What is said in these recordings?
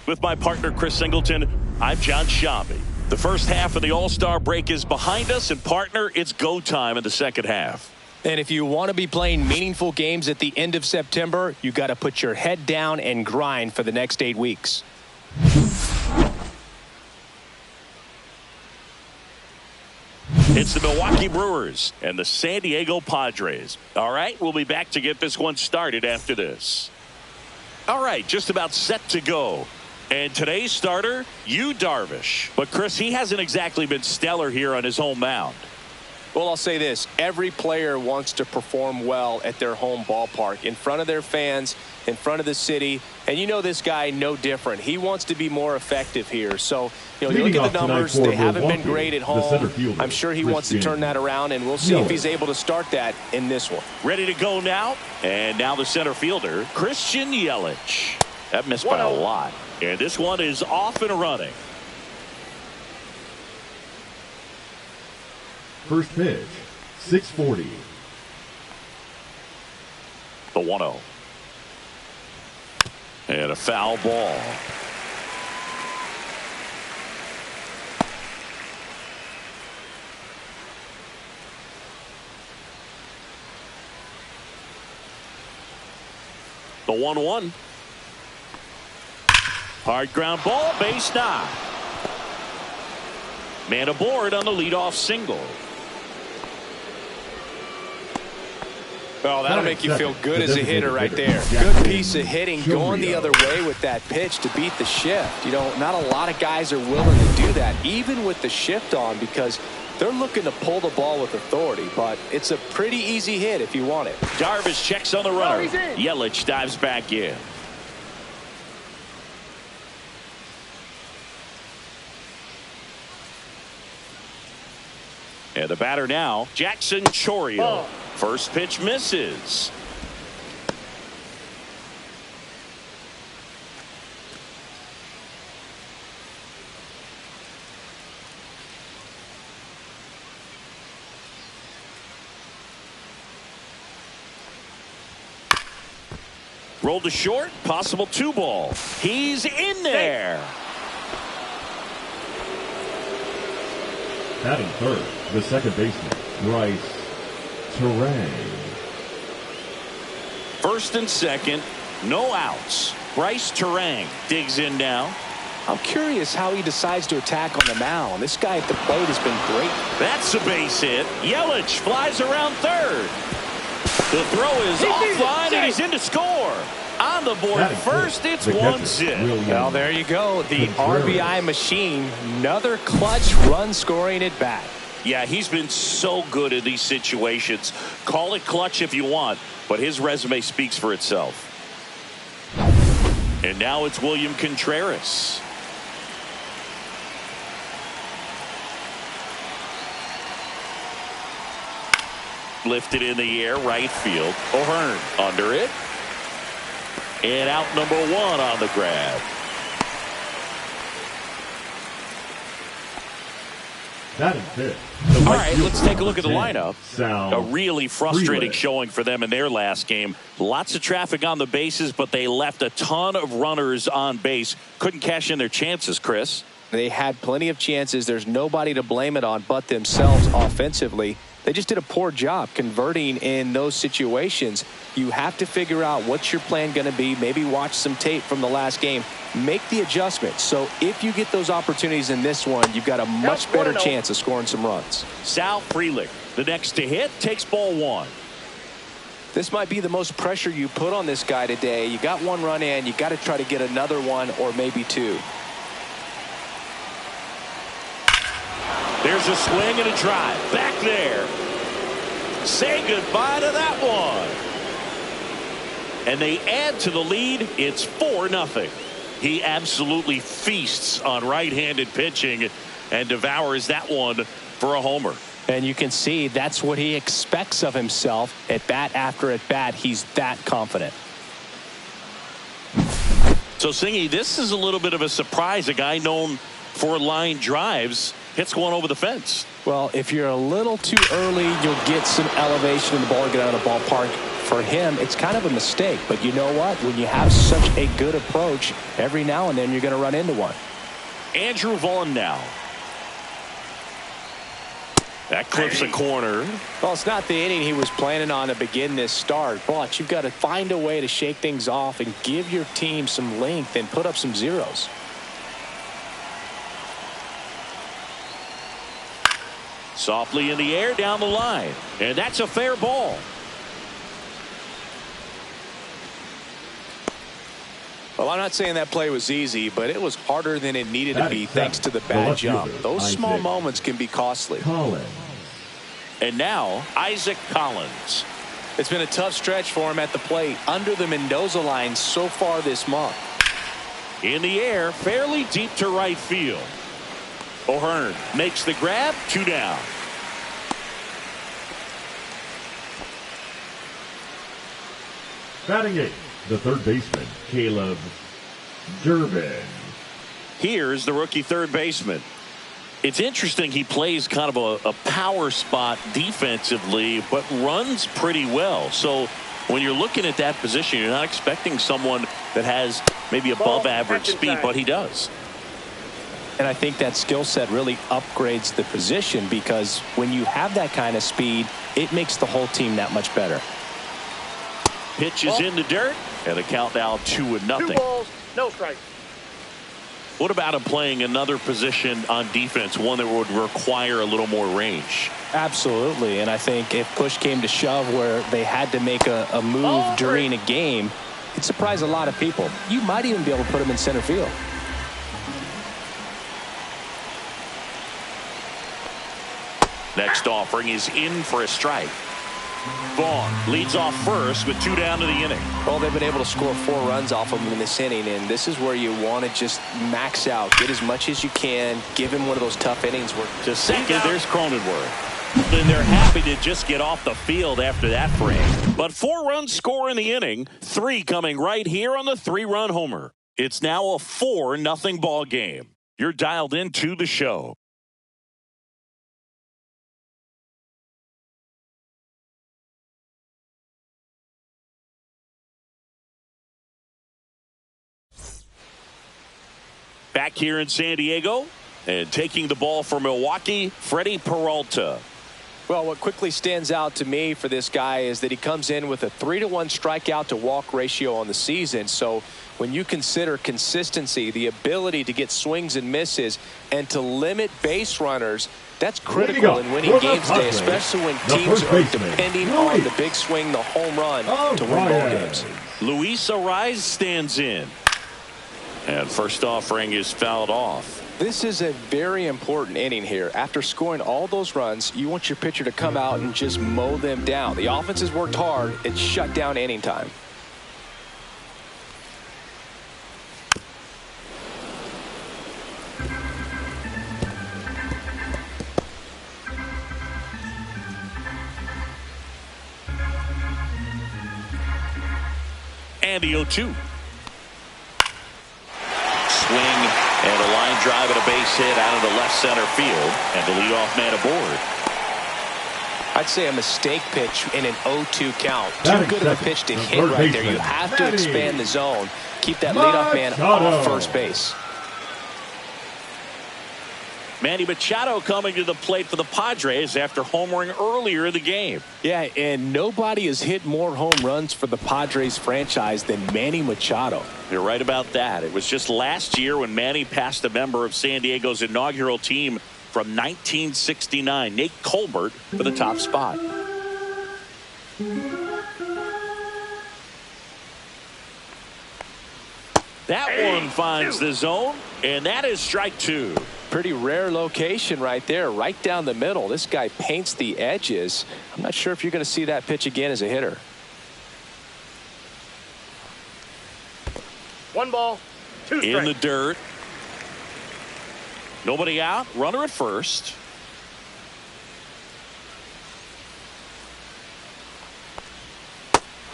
With my partner, Chris Singleton, I'm John Shabby. The first half of the All-Star break is behind us, and partner, it's go time in the second half. And if you want to be playing meaningful games at the end of September, you got to put your head down and grind for the next 8 weeks. It's the Milwaukee Brewers and the San Diego Padres. All right, we'll be back to get this one started after this. All right, just about set to go. And today's starter, Yu Darvish. But, Chris, he hasn't exactly been stellar here on his home mound. Well, I'll say this. Every player wants to perform well at their home ballpark, in front of their fans, in front of the city. And you know this guy no different. He wants to be more effective here. So, you look at the numbers. They haven't been great at home. I'm sure he wants to turn that around, and we'll see if he's able to start that in this one. Ready to go now. And now the center fielder, Christian Yelich. That missed by a lot. And this one is off and running. First pitch, 6:40. The 1-0. And a foul ball. The 1-1. Hard ground ball, base knock. Man aboard on the leadoff single. Oh, that'll make you feel good as a hitter right there. Good piece of hitting, going the other way with that pitch to beat the shift. Not a lot of guys are willing to do that, even with the shift on, because they're looking to pull the ball with authority. But it's a pretty easy hit if you want it. Darvish checks on the runner. Yelich dives back in. And the batter now, Jackson Chourio. First pitch misses. Rolled to short, possible 2-ball. He's in there. Batting third, the second baseman, Bryce Terang. First and second, no outs. Bryce Terang digs in now. I'm curious how he decides to attack on the mound. This guy at the plate has been great. That's a base hit. Yelich flies around third. The throw is offline, and he's in to score. On the board first, it's 1-0. Well, there you go. The RBI machine. Another clutch run scoring at bat. Yeah, he's been so good in these situations. Call it clutch if you want, but his resume speaks for itself. And now it's William Contreras. Lifted in the air, right field. O'Hearn under it. And out number 1 on the grab. Batting fifth. All right, let's take a look at the lineup. A really frustrating showing for them in their last game. Lots of traffic on the bases, but they left a ton of runners on base. Couldn't cash in their chances, Chris. They had plenty of chances. There's nobody to blame it on but themselves offensively. They just did a poor job converting in those situations. You have to figure out what's your plan going to be. Maybe watch some tape from the last game. Make the adjustments. So if you get those opportunities in this one, you've got a much better chance of scoring some runs. Sal Frelick, the next to hit, takes ball 1. This might be the most pressure you put on this guy today. You got 1 run in. You got to try to get another 1 or maybe 2. There's a swing and a drive. Back there. Say goodbye to that one. And they add to the lead. It's 4-0. He absolutely feasts on right-handed pitching and devours that one for a homer. And you can see that's what he expects of himself at bat after at bat. He's that confident. So, Singy, this is a little bit of a surprise. A guy known for line drives hits one over the fence. Well, if you're a little too early, you'll get some elevation in the ball, get out of the ballpark. for him, it's kind of a mistake. But you know what? When you have such a good approach, every now and then you're going to run into one. Andrew Vaughn now. That clips a corner. Well, it's not the inning he was planning on to begin this start, but you've got to find a way to shake things off and give your team some length and put up some zeros. Softly in the air down the line. And that's a fair ball. Well, I'm not saying that play was easy, but it was harder than it needed to be thanks to the bad jump. Those small moments can be costly. And now, Isaac Collins. It's been a tough stretch for him at the plate under the Mendoza line so far this month. In the air, fairly deep to right field. O'Hearn makes the grab, 2 down. Batting 8, the third baseman, Caleb Durbin. Here's the rookie third baseman. It's interesting he plays kind of a power spot defensively, but runs pretty well. So when you're looking at that position, you're not expecting someone that has maybe above average speed, but he does. And I think that skill set really upgrades the position because when you have that kind of speed, it makes the whole team that much better. Pitch is in the dirt, and the count now 2-0. 2 balls, no strikes. What about him playing another position on defense, one that would require a little more range? Absolutely, and I think if push came to shove where they had to make a move during a game, it'd surprise a lot of people. You might even be able to put him in center field. Next offering is in for a strike. Vaughn leads off first with 2 down to the inning. Well, they've been able to score 4 runs off of him in this inning, and this is where you want to just max out, get as much as you can, give him one of those tough innings where to second, there's Cronenworth. And they're happy to just get off the field after that frame. But 4 runs score in the inning, 3 coming right here on the 3-run homer. It's now a 4-0 ball game. You're dialed into the show. Back here in San Diego, and taking the ball for Milwaukee, Freddie Peralta. Well, what quickly stands out to me for this guy is that he comes in with a 3-to-1 strikeout to walk ratio on the season. So when you consider consistency, the ability to get swings and misses, and to limit base runners, that's critical in winning games today, especially when teams are depending on the big swing, the home run, to win ball games. Luis Arraez stands in. And first offering is fouled off. This is a very important inning here. After scoring all those runs, you want your pitcher to come out and just mow them down. The offense has worked hard. It's shut down inning time. And the 0-2. Swing and a line drive and a base hit out of the left center field, and the leadoff man aboard. I'd say a mistake pitch in an 0-2 count. Too good of a pitch to hit right there. You have to expand the zone. Keep that leadoff man off first base. Manny Machado coming to the plate for the Padres after homering earlier in the game. Yeah, and nobody has hit more home runs for the Padres franchise than Manny Machado. You're right about that. It was just last year when Manny passed a member of San Diego's inaugural team from 1969, Nate Colbert, for the top spot. That one finds the zone, and that is strike 2. Pretty rare location right there, right down the middle. This guy paints the edges. I'm not sure if you're going to see that pitch again as a hitter. 1 ball, 2 strikes. In the dirt. Nobody out. Runner at first.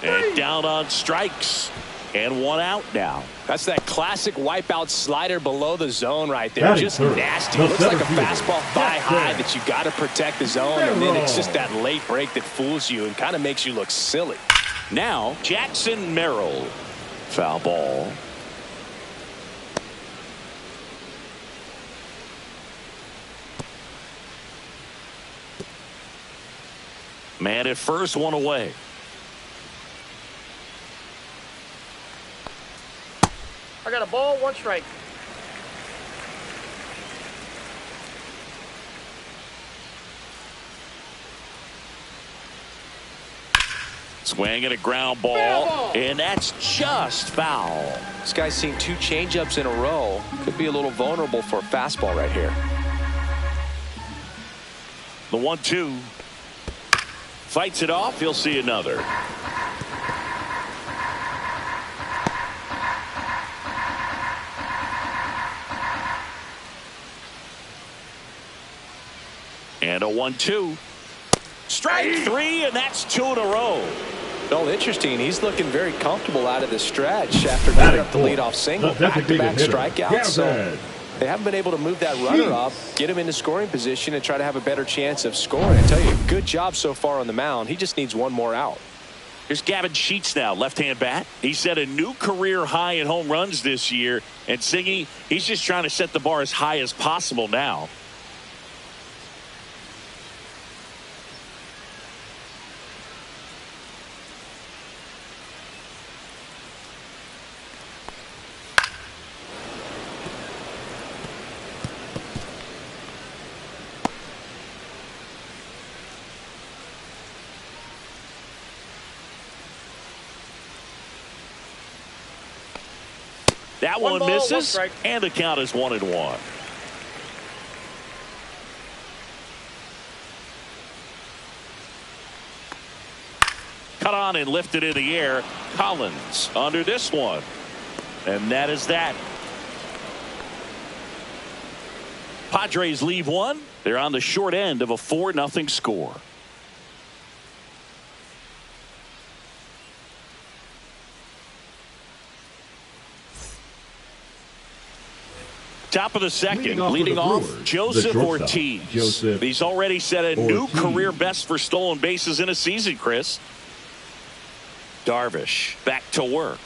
And down on strikes. And 1 out now. That's that classic wipeout slider below the zone right there. Just nasty. Looks like a fastball thigh high that you got to protect the zone. And then it's just that late break that fools you and kind of makes you look silly. Now Jackson Merrill. Foul ball. Man at first, one away. I got a ball, 1 strike. Swing and a ground ball, and that's just foul. This guy's seen 2 changeups in a row. Could be a little vulnerable for a fastball right here. The 1-2. Fights it off. He'll see another. And a 1-2. Strike 3, and that's 2 in a row. Well, interesting. He's looking very comfortable out of the stretch after giving up the leadoff single. Back-to-back strikeouts. So they haven't been able to move that runner up, get him into scoring position, and try to have a better chance of scoring. I tell you, good job so far on the mound. He just needs 1 more out. Here's Gavin Sheets now, left-hand bat. He set a new career high in home runs this year. And Singy, he's just trying to set the bar as high as possible now. That one misses, and the count is 1-1. Cut on and lifted in the air. Collins under this one. And that is that. Padres leave 1. They're on the short end of a 4-0 score. Top of the second, leading off Joseph Ortiz. He's already set a new career best for stolen bases in a season, Chris. Darvish back to work.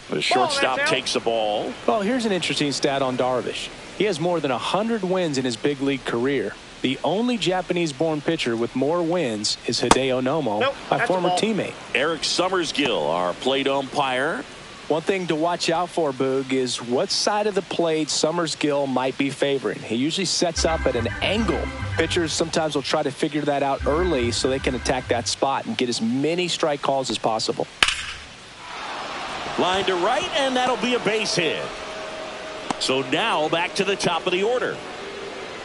The shortstop takes the ball. Well, here's an interesting stat on Darvish. He has more than 100 wins in his big league career. The only Japanese-born pitcher with more wins is Hideo Nomo, my former teammate. Eric Summersgill, our plate umpire. One thing to watch out for, Boog, is what side of the plate Summersgill might be favoring. He usually sets up at an angle. Pitchers sometimes will try to figure that out early so they can attack that spot and get as many strike calls as possible. Line to right, and that'll be a base hit. So now back to the top of the order.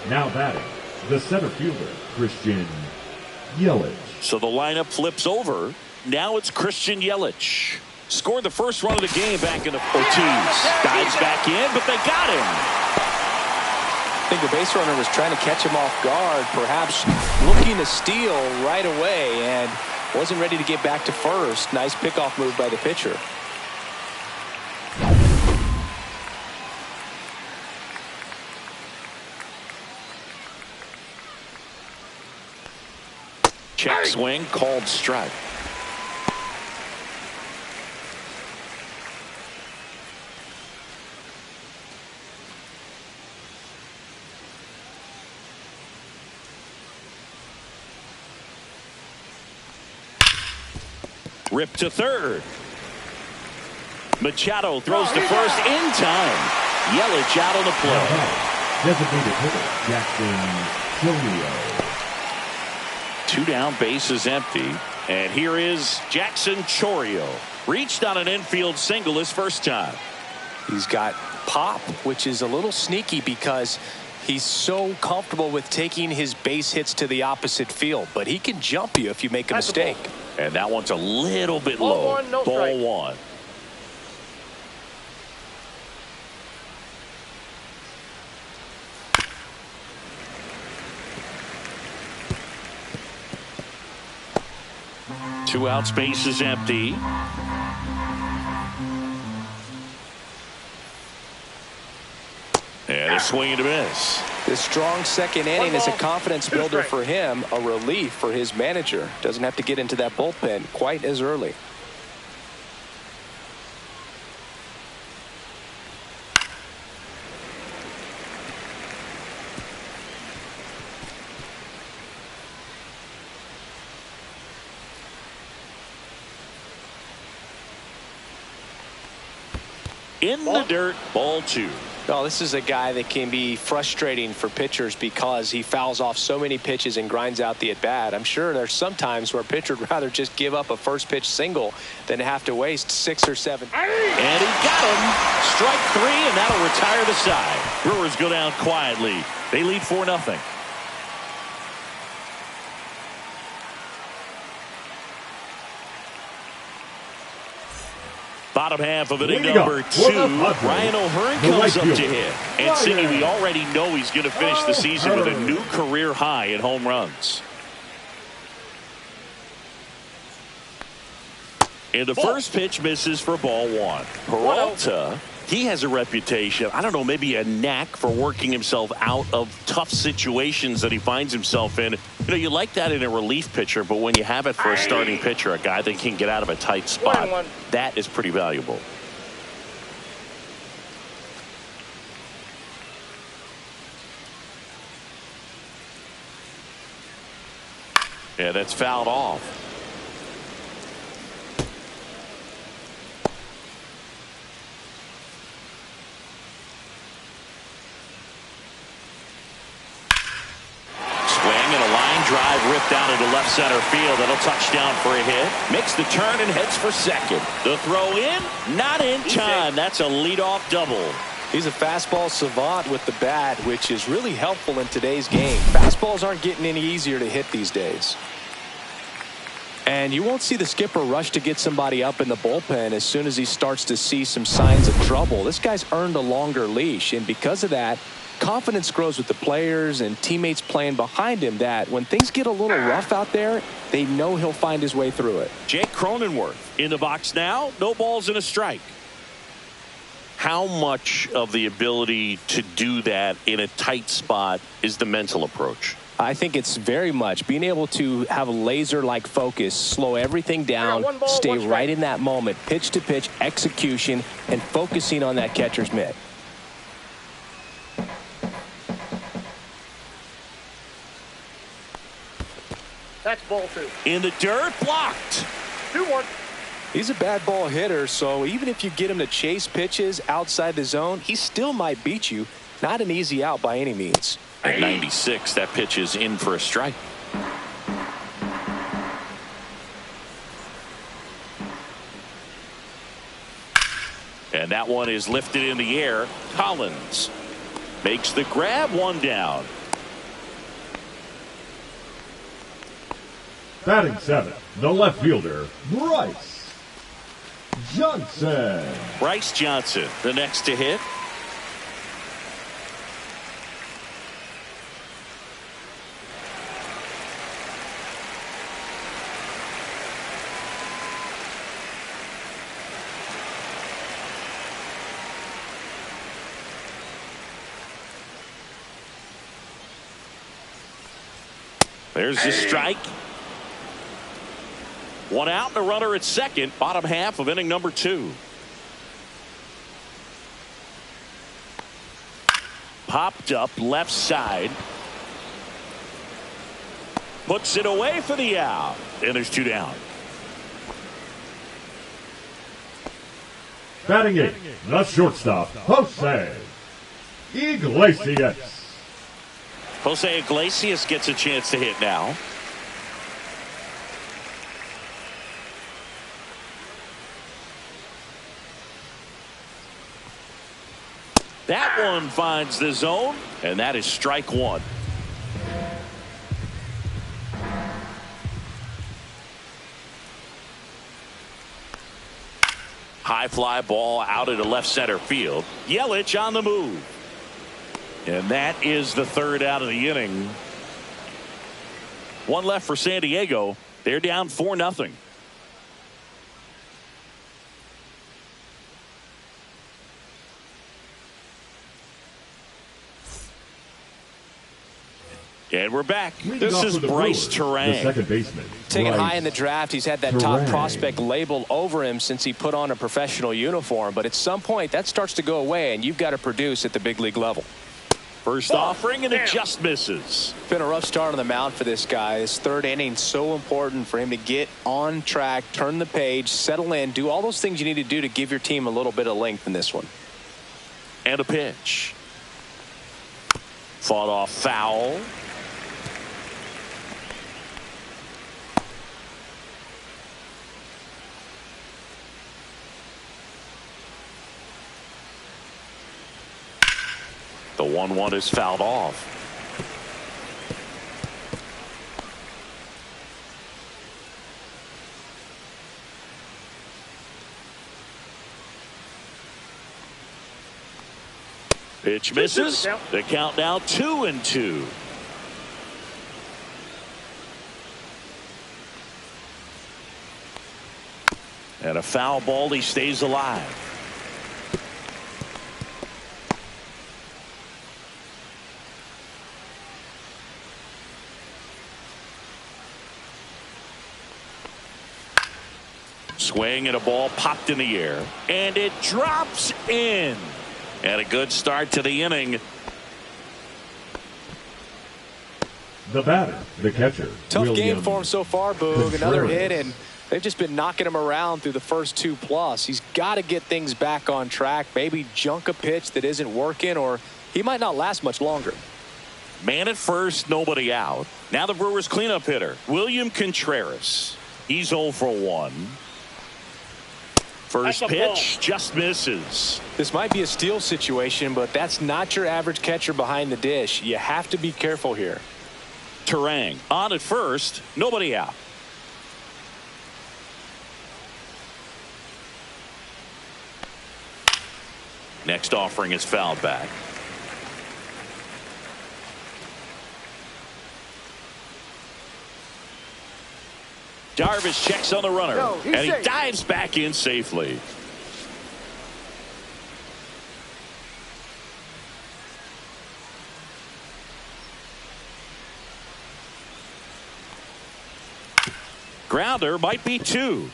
Now batting, the center fielder, Christian Yelich. So the lineup flips over. Now it's Christian Yelich. Scored the first run of the game back into Ortiz. Dives back in, but they got him. I think the base runner was trying to catch him off guard, perhaps looking to steal right away, and wasn't ready to get back to first. Nice pickoff move by the pitcher. Check swing, called strike. Rip to third. Machado throws to first in time. Yelich out on the play. Designated hitter, Jackson Chourio. 2 down, bases empty. And here is Jackson Chourio. Reached on an infield single his first time. He's got pop, which is a little sneaky because he's so comfortable with taking his base hits to the opposite field. But he can jump you if you make a mistake. And that one's a little bit low. Ball 1. Two out, space is empty. And a swing and a miss. This strong second inning is a confidence builder for him, a relief for his manager. Doesn't have to get into that bullpen quite as early. In the dirt, ball 2. Oh, this is a guy that can be frustrating for pitchers because he fouls off so many pitches and grinds out the at-bat. I'm sure there's some times where a pitcher would rather just give up a first pitch single than have to waste 6 or 7. And he got him. Strike 3, and that'll retire the side. Brewers go down quietly. They lead 4-0. Bottom half of inning number 2. Ryan O'Hearn comes up to hit. And Cindy, we already know he's going to finish the season with a new career high in home runs. And the first pitch misses for ball 1. Peralta, he has a reputation, I don't know, maybe a knack for working himself out of tough situations that he finds himself in. You know, you like that in a relief pitcher, but when you have it for a starting pitcher, a guy that can get out of a tight spot, that is pretty valuable. Yeah, that's fouled off. Drive ripped out into left center field. That'll touch down for a hit. Makes the turn and heads for second. The throw in, not in time. That's a leadoff double. He's a fastball savant with the bat, which is really helpful in today's game. Fastballs aren't getting any easier to hit these days. And you won't see the skipper rush to get somebody up in the bullpen as soon as he starts to see some signs of trouble. This guy's earned a longer leash, and because of that, confidence grows with the players and teammates playing behind him that when things get a little rough out there, they know he'll find his way through it. Jake Cronenworth in the box now. No balls and a strike. How much of the ability to do that in a tight spot is the mental approach? I think it's very much being able to have a laser-like focus, slow everything down, stay right in that moment, pitch to pitch execution, and focusing on that catcher's mitt. That's ball 2. In the dirt, blocked. 2-1. He's a bad ball hitter, so even if you get him to chase pitches outside the zone, he still might beat you. Not an easy out by any means. At 96, that pitch is in for a strike. And that one is lifted in the air. Collins makes the grab, 1 down. Batting 7, the left fielder, Bryce Johnson. Bryce Johnson, the next to hit. There's the strike. 1 out and a runner at second. Bottom half of inning number 2. Popped up left side. Puts it away for the out. And there's 2 down. Batting 8, the shortstop, Jose Iglesias. Jose Iglesias gets a chance to hit now. That one finds the zone, and that is strike 1. High fly ball out into left center field. Yelich on the move. And that is the 3rd out of the inning. 1 left for San Diego. They're down 4-0. And we're back. Leading This off is for the Bryce Brewers, the Terang. second baseman. Taken Bryce high in the draft, he's had that top Terang. prospect label over him since he put on a professional uniform. But at some point, that starts to go away, and you've got to produce at the big league level. First offering, and it just misses. Been a rough start on the mound for this guy. This third inning, so important for him to get on track, turn the page, settle in, do all those things you need to do to give your team a little bit of length in this one. And a pitch. Fought off foul. The 1-1 is fouled off. Pitch misses. The count now 2-2. And a foul ball. He stays alive. Swing and a ball popped in the air, and it drops in. And a good start to the inning. The batter, the catcher. Tough game for him so far, Boog. Another hit, and they've just been knocking him around through the first 2+. He's got to get things back on track, maybe junk a pitch that isn't working, or he might not last much longer. Man at first, nobody out. Now the Brewers cleanup hitter, William Contreras. He's 0 for 1. First pitch just misses. This might be a steal situation, but that's not your average catcher behind the dish. You have to be careful here. Terang on at first, nobody out. Next offering is fouled back. Darvish checks on the runner, and he dives back in safely. Grounder might be 2.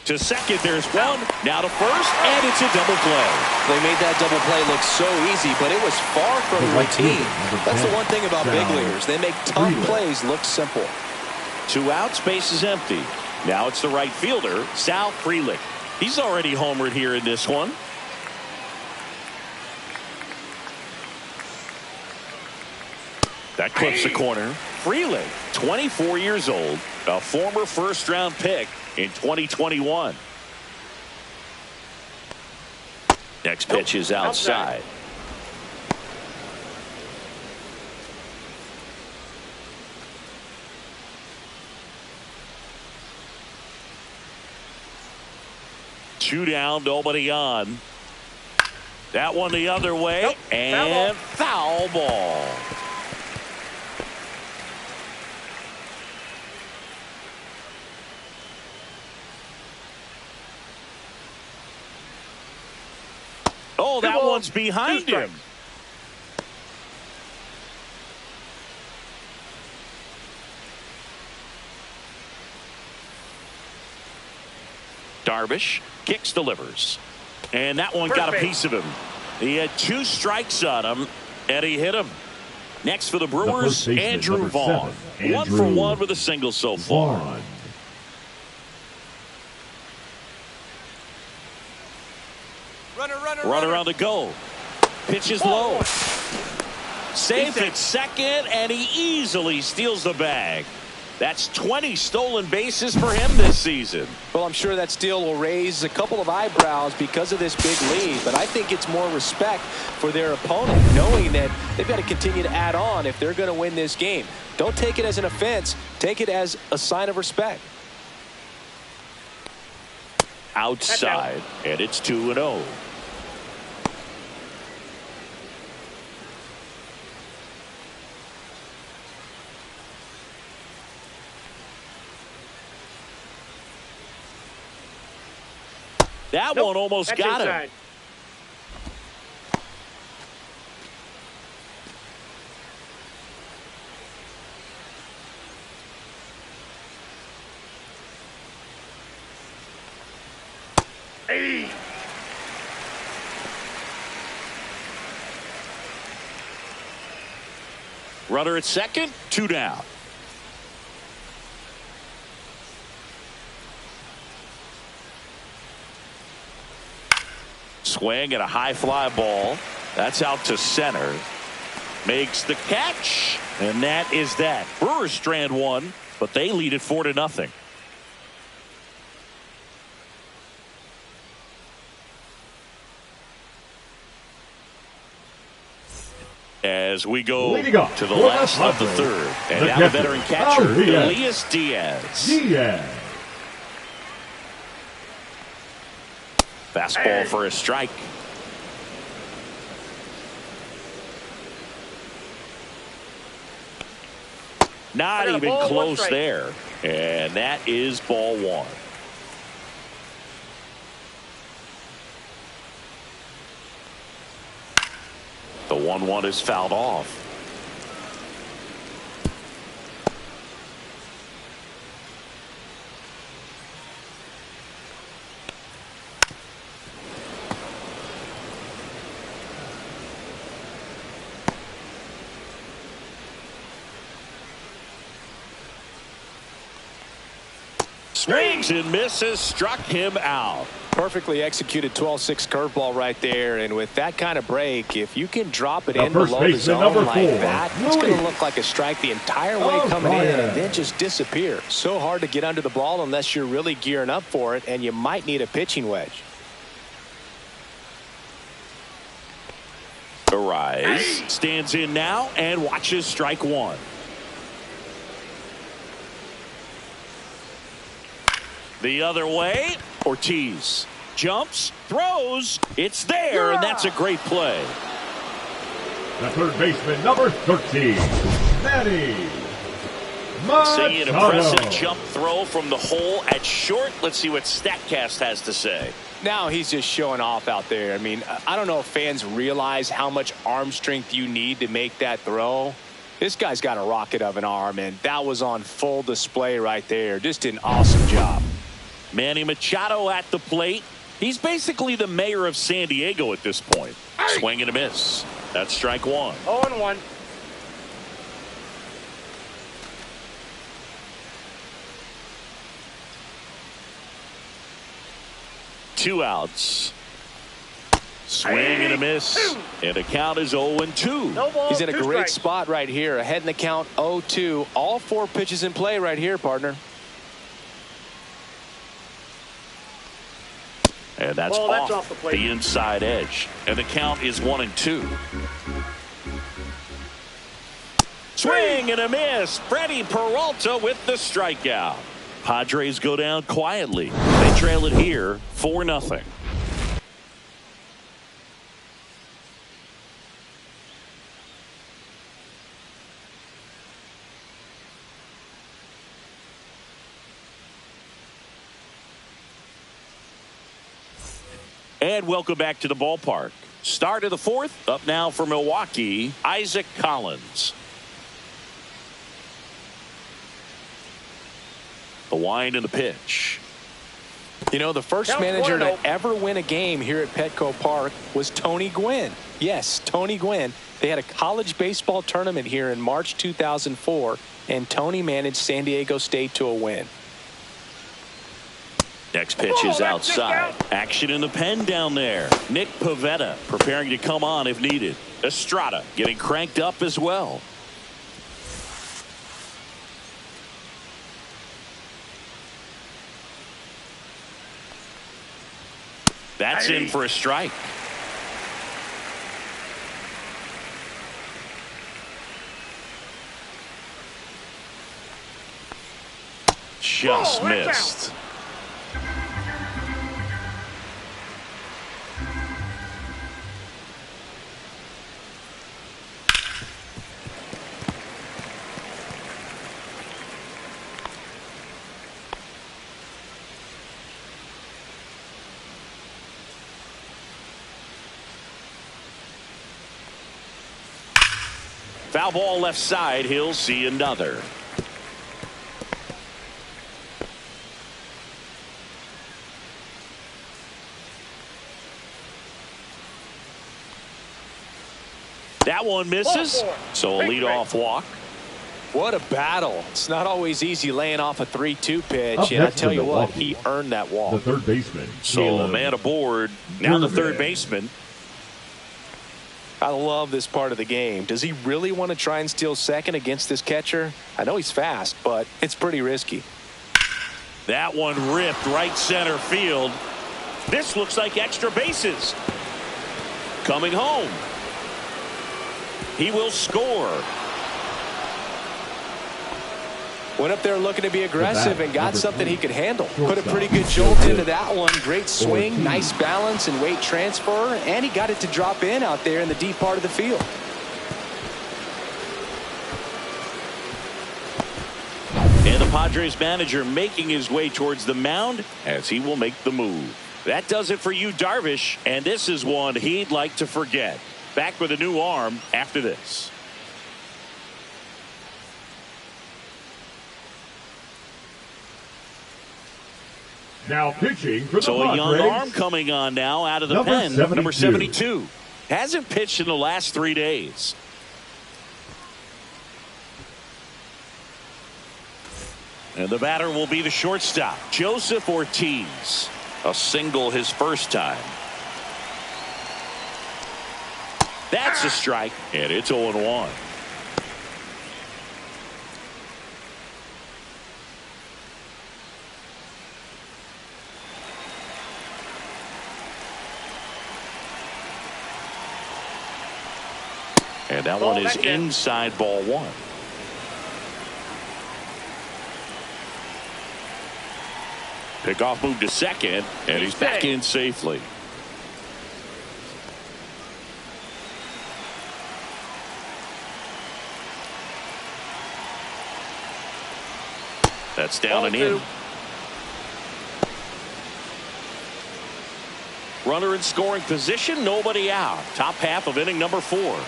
To second, there's 1. Now to first, and it's a double play. They made that double play look so easy, but it was far from routine. That's the one thing about big leaguers. They make tough plays look simple. 2 outs, base is empty. Now it's the right fielder, Sal Frelick. He's already homered here in this one. That clips the corner. Frelick, 24 years old, a former first-round pick in 2021. Next pitch is outside. Two down, nobody on. That one the other way, and foul ball. Oh, that one's behind him. Darvish kicks, delivers, and that one got a piece of him. He had 2 strikes on him, and he hit him. Next for the Brewers, Andrew Vaughn. 1 for 1 with a single so far. Runner on the go. Pitches low. Safe at second, and he easily steals the bag. That's 20 stolen bases for him this season. Well, I'm sure that steal will raise a couple of eyebrows because of this big lead, but I think it's more respect for their opponent, knowing that they've got to continue to add on if they're going to win this game. Don't take it as an offense. Take it as a sign of respect. Outside, and it's 2-0. That one almost got him. Hey. Runner at second, 2 down. Swing and a high fly ball. That's out to center. Makes the catch, and that is that. Brewers strand one, but they lead it 4-0. As we go to the last of the third. And now the veteran catcher, Elias Diaz. Fastball for a strike. Not even close there. And that is ball one. The 1-1 is fouled off. Swings and misses, struck him out. Perfectly executed 12-6 curveball right there, and with that kind of break, if you can drop it in below the zone like that, it's going to look like a strike the entire way coming in and then just disappear. So hard to get under the ball unless you're really gearing up for it, and you might need a pitching wedge. Arise, stands in now and watches strike one. The other way, Ortiz jumps, throws, it's there, and that's a great play. The third baseman, number 13, Manny Machado. See an impressive jump throw from the hole at short. Let's see what StatCast has to say. Now he's just showing off out there. I mean, I don't know if fans realize how much arm strength you need to make that throw. This guy's got a rocket of an arm, and that was on full display right there. Just an awesome job. Manny Machado at the plate. He's basically the mayor of San Diego at this point. Swing and a miss. That's strike one. 0-1. Two outs. Swing and a miss. And the count is 0-2. No ball, he's in a great strikes. spot right here. Ahead in the count 0-2. All 4 pitches in play right here, partner. And that's off the plate. The inside edge. And the count is 1-2. Swing and a miss. Freddie Peralta with the strikeout. Padres go down quietly. They trail it here 4-0. And welcome back to the ballpark. Start of the fourth. Up now for Milwaukee, Isaac Collins. The wind and the pitch. You know, the first manager to ever win a game here at Petco Park was Tony Gwynn. Yes, Tony Gwynn. They had a college baseball tournament here in March 2004, and Tony managed San Diego State to a win. Next pitch is outside. Action in the pen down there. Nick Pivetta preparing to come on if needed. Estrada getting cranked up as well. That's in for a strike. Just missed. Foul ball left side. He'll see another. That one misses, so a leadoff walk. What a battle. It's not always easy laying off a 3-2 pitch, Up and I next tell for you what, Milwaukee, he earned that walk. The third baseman. So a Caleb man aboard. Now the third Irvin. baseman. I love this part of the game. Does he really want to try and steal second against this catcher? I know he's fast, but it's pretty risky. That one ripped right center field. This looks like extra bases. Coming home. He will score. Went up there looking to be aggressive and got number something 3, he could handle. Put a shortstop, pretty good jolt into Joseph that one. Great swing, Ortiz. nice balance and weight transfer, and he got it to drop in out there in the deep part of the field. And the Padres manager making his way towards the mound as he will make the move. That does it for you, Darvish, and this is one he'd like to forget. Back with a new arm after this. Now pitching for the So a young Padres. arm coming on now out of the Number pen. 72. Number 72. Hasn't pitched in the last 3 days. And the batter will be the shortstop, Joseph Ortiz. A single his first time. That's a strike, and it's 0-1. And that one is inside ball 1. Pickoff move to second, and he's back in safely. That's down and in. Runner in scoring position, nobody out. Top half of inning number 4.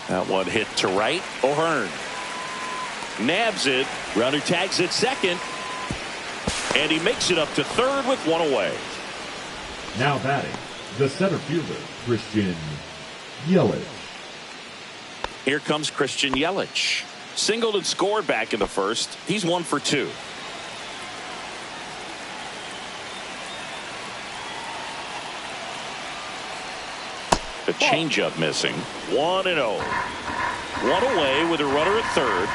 That one hit to right. O'Hearn nabs it. Runner tags it second. And he makes it up to third with one away. Now batting, the center fielder, Christian Yelich. Here comes Christian Yelich. Singled and scored back in the first. He's 1 for 2. The changeup missing. 1-0. One away with a runner at third.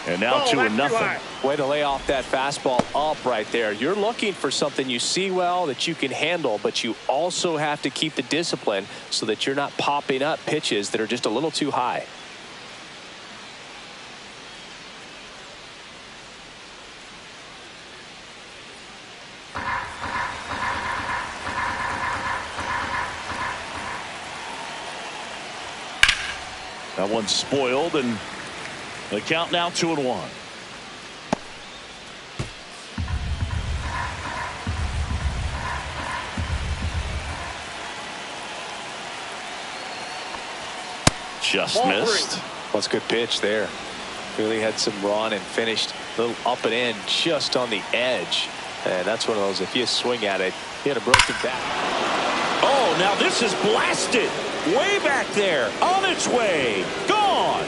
And now 2-0. Way to lay off that fastball up right there. You're looking for something you see well that you can handle, but you also have to keep the discipline so that you're not popping up pitches that are just a little too high. That one's spoiled, and the count now 2-1. Just missed. That's a good pitch there. Really had some run and finished a little up and in just on the edge. And that's one of those, if you swing at it, you had a broken back. Oh, now this is blasted. Way back there. On its way. Gone.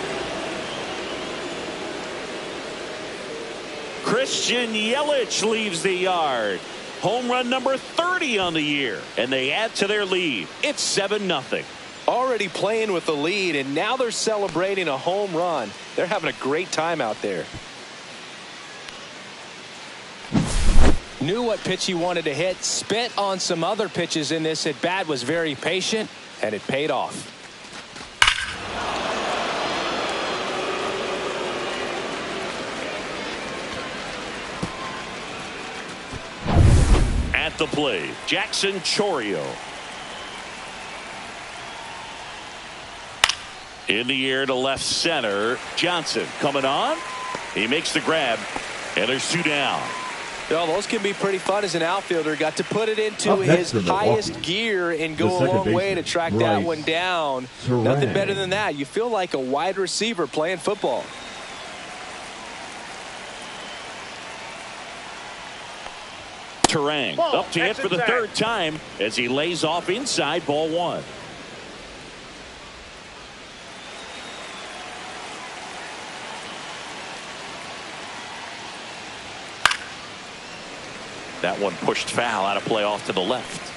Christian Yelich leaves the yard. Home run number 30 on the year. And they add to their lead. It's 7-0. Already playing with the lead, and now they're celebrating a home run. They're having a great time out there. Knew what pitch he wanted to hit, spit on some other pitches in this at bat, was very patient, and it paid off. At the plate, Jackson Chourio. In the air to left center. Johnson coming on. He makes the grab, and there's 2 down. Well, those can be pretty fun as an outfielder. Got to put it into his highest gear and go a long way to track that one down. Nothing better than that. You feel like a wide receiver playing football. Terang up to hit for the third time as he lays off inside, ball one. That one pushed foul out of play off to the left.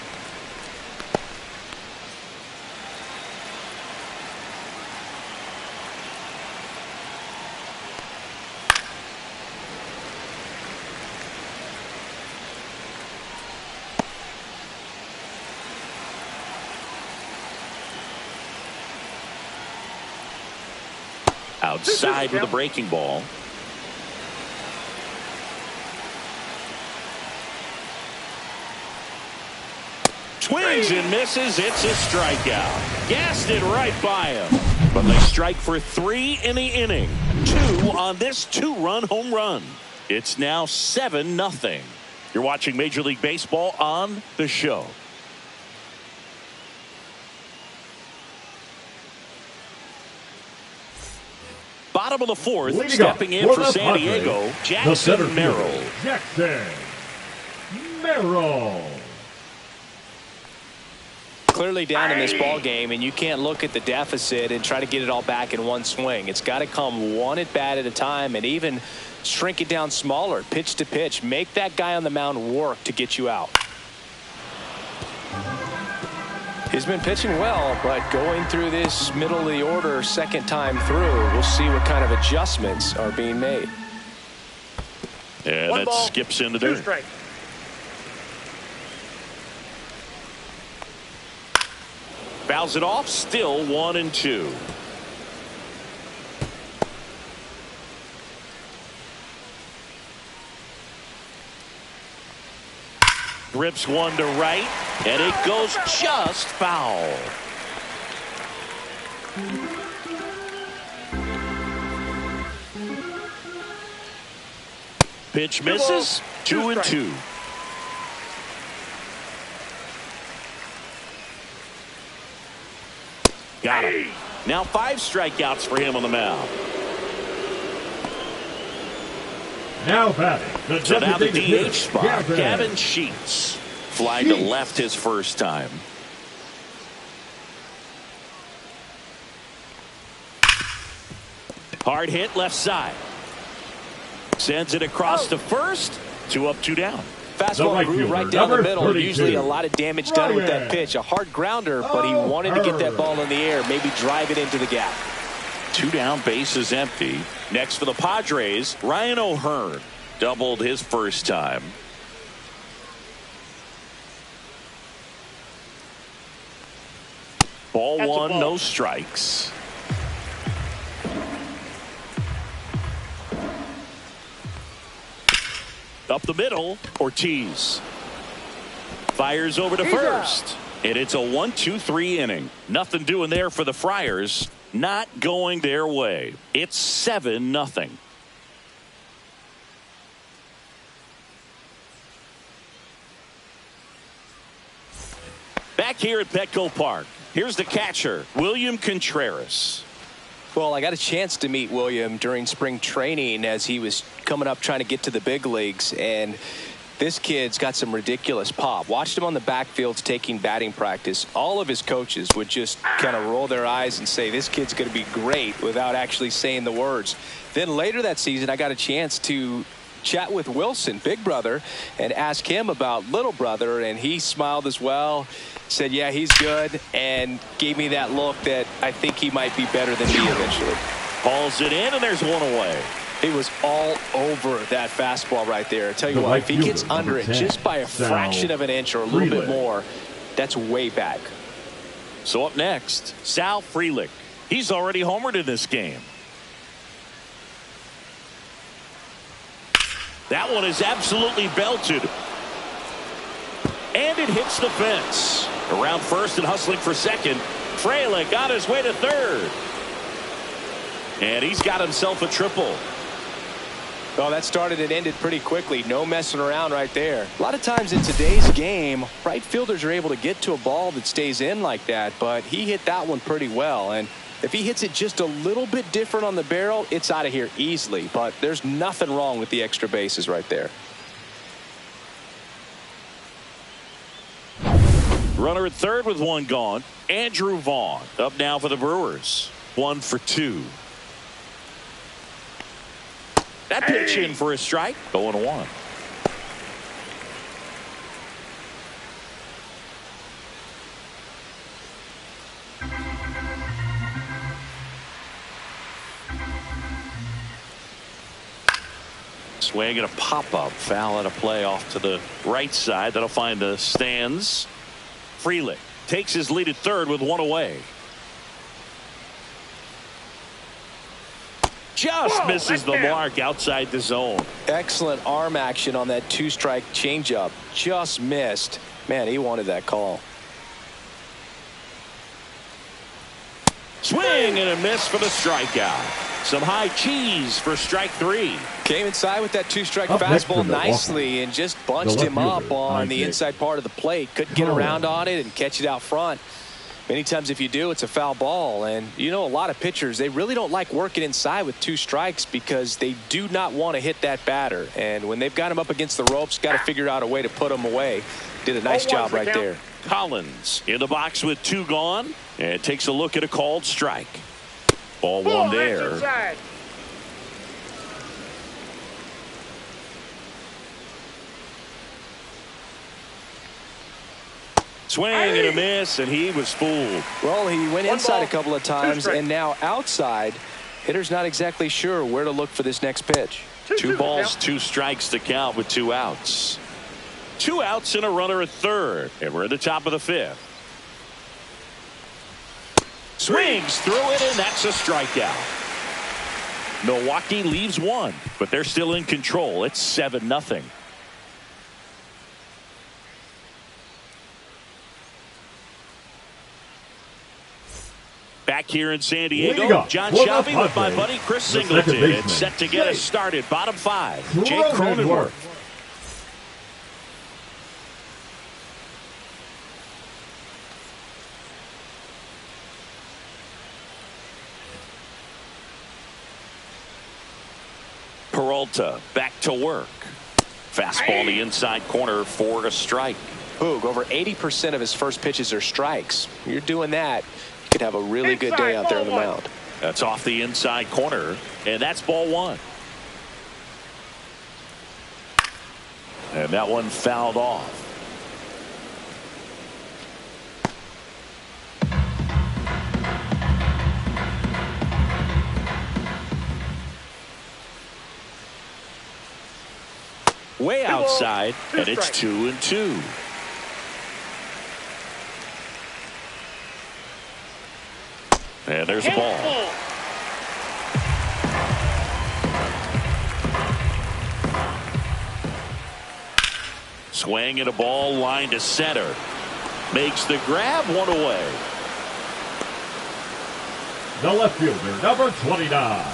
Outside with a breaking ball. Swings and misses. It's a strikeout. Gassed it right by him. But they strike for 3 in the inning. 2 on this 2-run home run. It's now 7-0. You're watching Major League Baseball on The Show. Bottom of the fourth, stepping in for San Diego, Jackson Merrill. Jackson Merrill. Clearly down in this ball game, and you can't look at the deficit and try to get it all back in one swing. It's got to come one at bat at a time, and even shrink it down smaller, pitch to pitch. Make that guy on the mound work to get you out. He's been pitching well, but going through this middle of the order second time through, we'll see what kind of adjustments are being made. And that skips into there. Fouls it off, still 1-2. Rips one to right, and it goes just foul. Pitch misses, 2-2. Got him. Now 5 strikeouts for him on the mound. Now batting. So now the DH spot, Gavin Sheets. Flying to left his first time. Hard hit left side. Sends it across to first. 2 up, 2 down. Fastball groove right down the middle. 32. Usually a lot of damage done with that pitch. A hard grounder, but he wanted to get that ball in the air, maybe drive it into the gap. 2 down, base is empty. Next for the Padres, Ryan O'Hearn. Doubled his first time. Ball 1, no strikes. Up the middle, Ortiz. Fires over to first. And it's a 1-2-3 inning. Nothing doing there for the Friars. Not going their way. It's 7-0. Back here at Petco Park, here's the catcher, William Contreras. Well, I got a chance to meet William during spring training as he was coming up trying to get to the big leagues, and this kid's got some ridiculous pop. Watched him on the backfields taking batting practice. All of his coaches would just kind of roll their eyes and say, this kid's going to be great, without actually saying the words. Then later that season, I got a chance to chat with Wilson, big brother, and ask him about little brother, and he smiled as well. Said, yeah, he's good, and gave me that look that I think he might be better than me eventually. Hauls it in, and there's one away. He was all over that fastball right there. I tell you what, if he gets under it just by a fraction of an inch or a little bit more, that's way back. So up next, Sal Frelick. He's already homered in this game. That one is absolutely belted. And it hits the fence. Around first and hustling for second. Frelick on his way to third. And he's got himself a triple. Oh, that started and ended pretty quickly. No messing around right there. A lot of times in today's game, right fielders are able to get to a ball that stays in like that, but he hit that one pretty well. And if he hits it just a little bit different on the barrel, it's out of here easily. But there's nothing wrong with the extra bases right there. Runner at third with one gone. Andrew Vaughn up now for the Brewers. 1 for 2. That pitch in for a strike. 0-1. Swing and a pop-up. Foul at a play off to the right side. That'll find the stands. Frelick takes his lead at third with one away. Just misses the mark outside the zone. Excellent arm action on that 2-strike changeup. Just missed. Man, he wanted that call. Swing and a miss for the strikeout. Some high cheese for strike 3. Came inside with that 2-strike fastball nicely and just bunched him up on the inside part of the plate. Couldn't get around on it and catch it out front. Many times if you do, it's a foul ball. And you know, a lot of pitchers, they really don't like working inside with 2 strikes because they do not want to hit that batter. And when they've got him up against the ropes, got to figure out a way to put him away. Did a nice job right there. Collins in the box with 2 gone and takes a look at a called strike. Ball 1 there. Swing and a miss, and he was fooled. Well, he went inside a couple of times, and now outside. Hitter's not exactly sure where to look for this next pitch. 2 balls, 2 strikes to count with 2 outs. 2 outs and a runner at third, and we're at the top of the 5th. Swings through it, and that's a strikeout. Milwaukee leaves 1, but they're still in control. It's 7-0. Back here in San Diego, John Shelby with my buddy Chris Singleton. It's set to get us started. Bottom 5, Jake Cronenworth. Peralta back to work. Fastball in the inside corner for a strike. Boog, over 80% of his first pitches are strikes. You're doing that, you could have a really good day out there on the mound. That's off the inside corner, and that's ball 1. And that one fouled off. Way outside, and it's 2-2. And there's a ball. Swing and a ball line to center. Makes the grab, 1 away. The left fielder, number 29,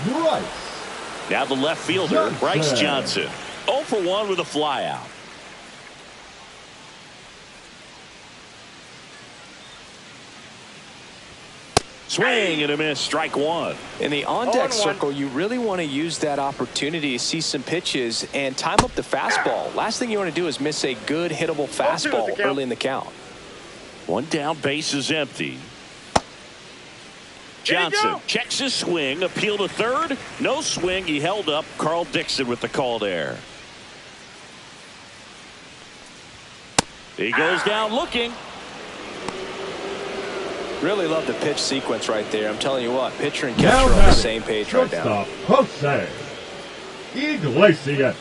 Bryce. Now the left fielder, Bryce Johnson. 0 for 1 with a flyout. Swing and a miss, strike 1. In the on-deck circle, you really want to use that opportunity to see some pitches and time up the fastball. Last thing you want to do is miss a good hittable fastball early in the count. 1 down, base is empty. Johnson checks his swing, appeal to third. No swing, he held up. Carl Dixon with the call there. He goes down looking. Really love the pitch sequence right there. I'm telling you what, pitcher and catcher are on the same page right now. Jose Iglesias.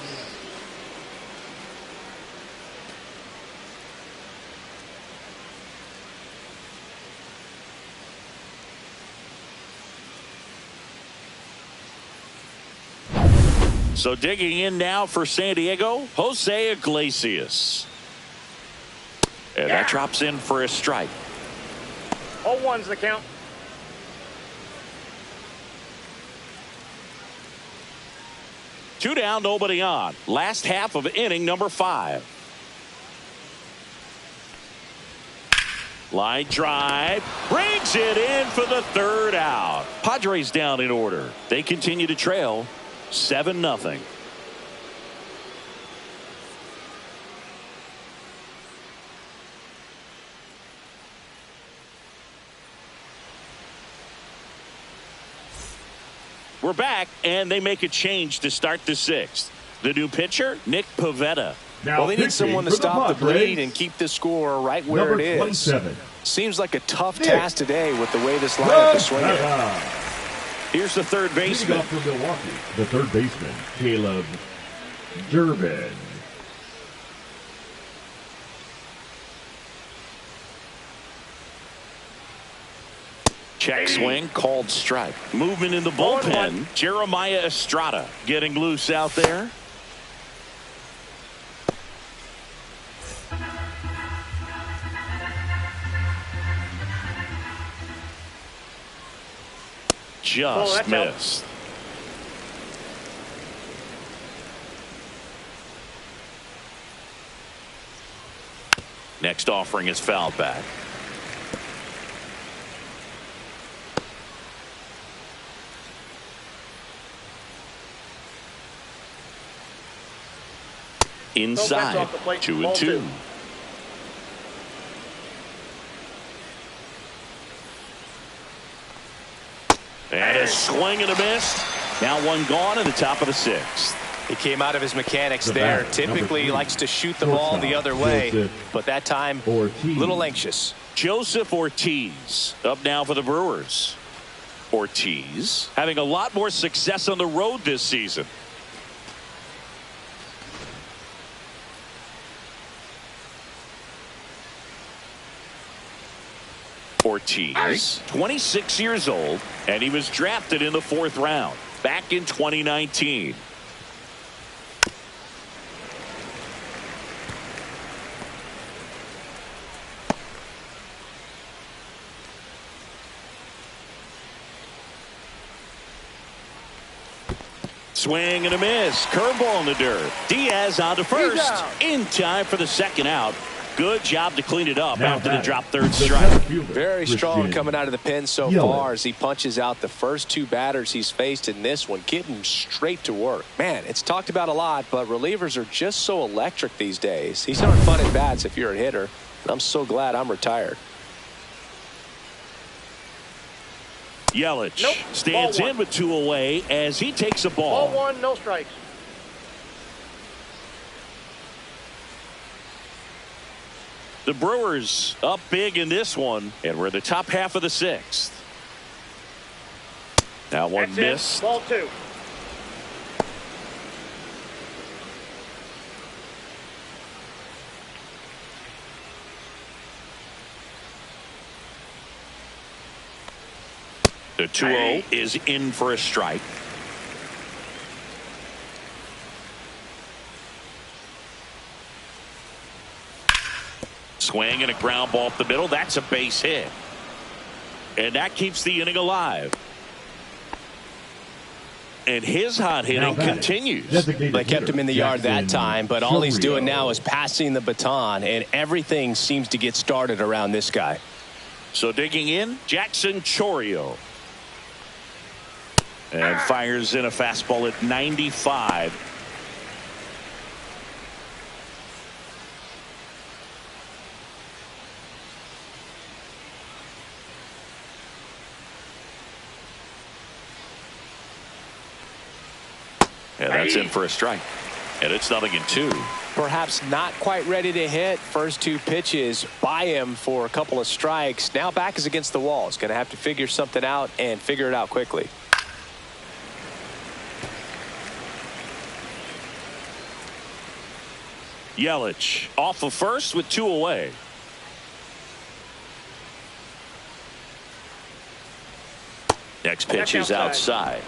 So digging in now for San Diego, Jose Iglesias. And that drops in for a strike. 0-1's the count. 2 down, nobody on. Last half of inning number 5. Line drive, brings it in for the 3rd out. Padres down in order. They continue to trail 7-0. We're back, and they make a change to start the 6th. The new pitcher, Nick Pivetta. Well, they need someone to stop the bleed and keep the score right where it is. 27. Seems like a tough task today with the way this lineup is swinging. Here's the 3rd baseman. For Milwaukee, the 3rd baseman, Caleb Durbin. Check swing, called strike. Movement in the bullpen. Jeremiah Estrada getting loose out there. Just missed. Next offering is fouled back. Inside, 2-2. And a swing and a miss. Now one gone in the top of the 6th. He came out of his mechanics there. Typically likes to shoot the ball the other way, but that time a little anxious. Joseph Ortiz up now for the Brewers. Ortiz having a lot more success on the road this season. Ortiz, 26 years old, and he was drafted in the 4th round back in 2019. Swing and a miss. Curveball in the dirt. Diaz on to first. In time for the 2nd out. Good job to clean it up after the drop 3rd strike. Very strong coming out of the pen so far as he punches out the first 2 batters he's faced in this one, getting straight to work. Man, it's talked about a lot, but relievers are just so electric these days. These aren't fun at bats if you're a hitter, and I'm so glad I'm retired. Yelich stands in with 2 away as he takes a ball. Ball 1, no strikes. The Brewers up big in this one, and we're in the top half of the 6th. Now one missed. Ball 2. The 2-0 is in for a strike. Swing and a ground ball up the middle. That's a base hit. And that keeps the inning alive. And his hot hitting continues. They kept him in the yard that time, but all he's doing now is passing the baton, and everything seems to get started around this guy. So digging in, Jackson Chourio. And fires in a fastball at 95. And that's in for a strike. And it's 0-2. Perhaps not quite ready to hit. First 2 pitches by him for a couple of strikes. Now back is against the wall. He's going to have to figure something out and figure it out quickly. Yelich off of first with 2 away. Next pitch is outside.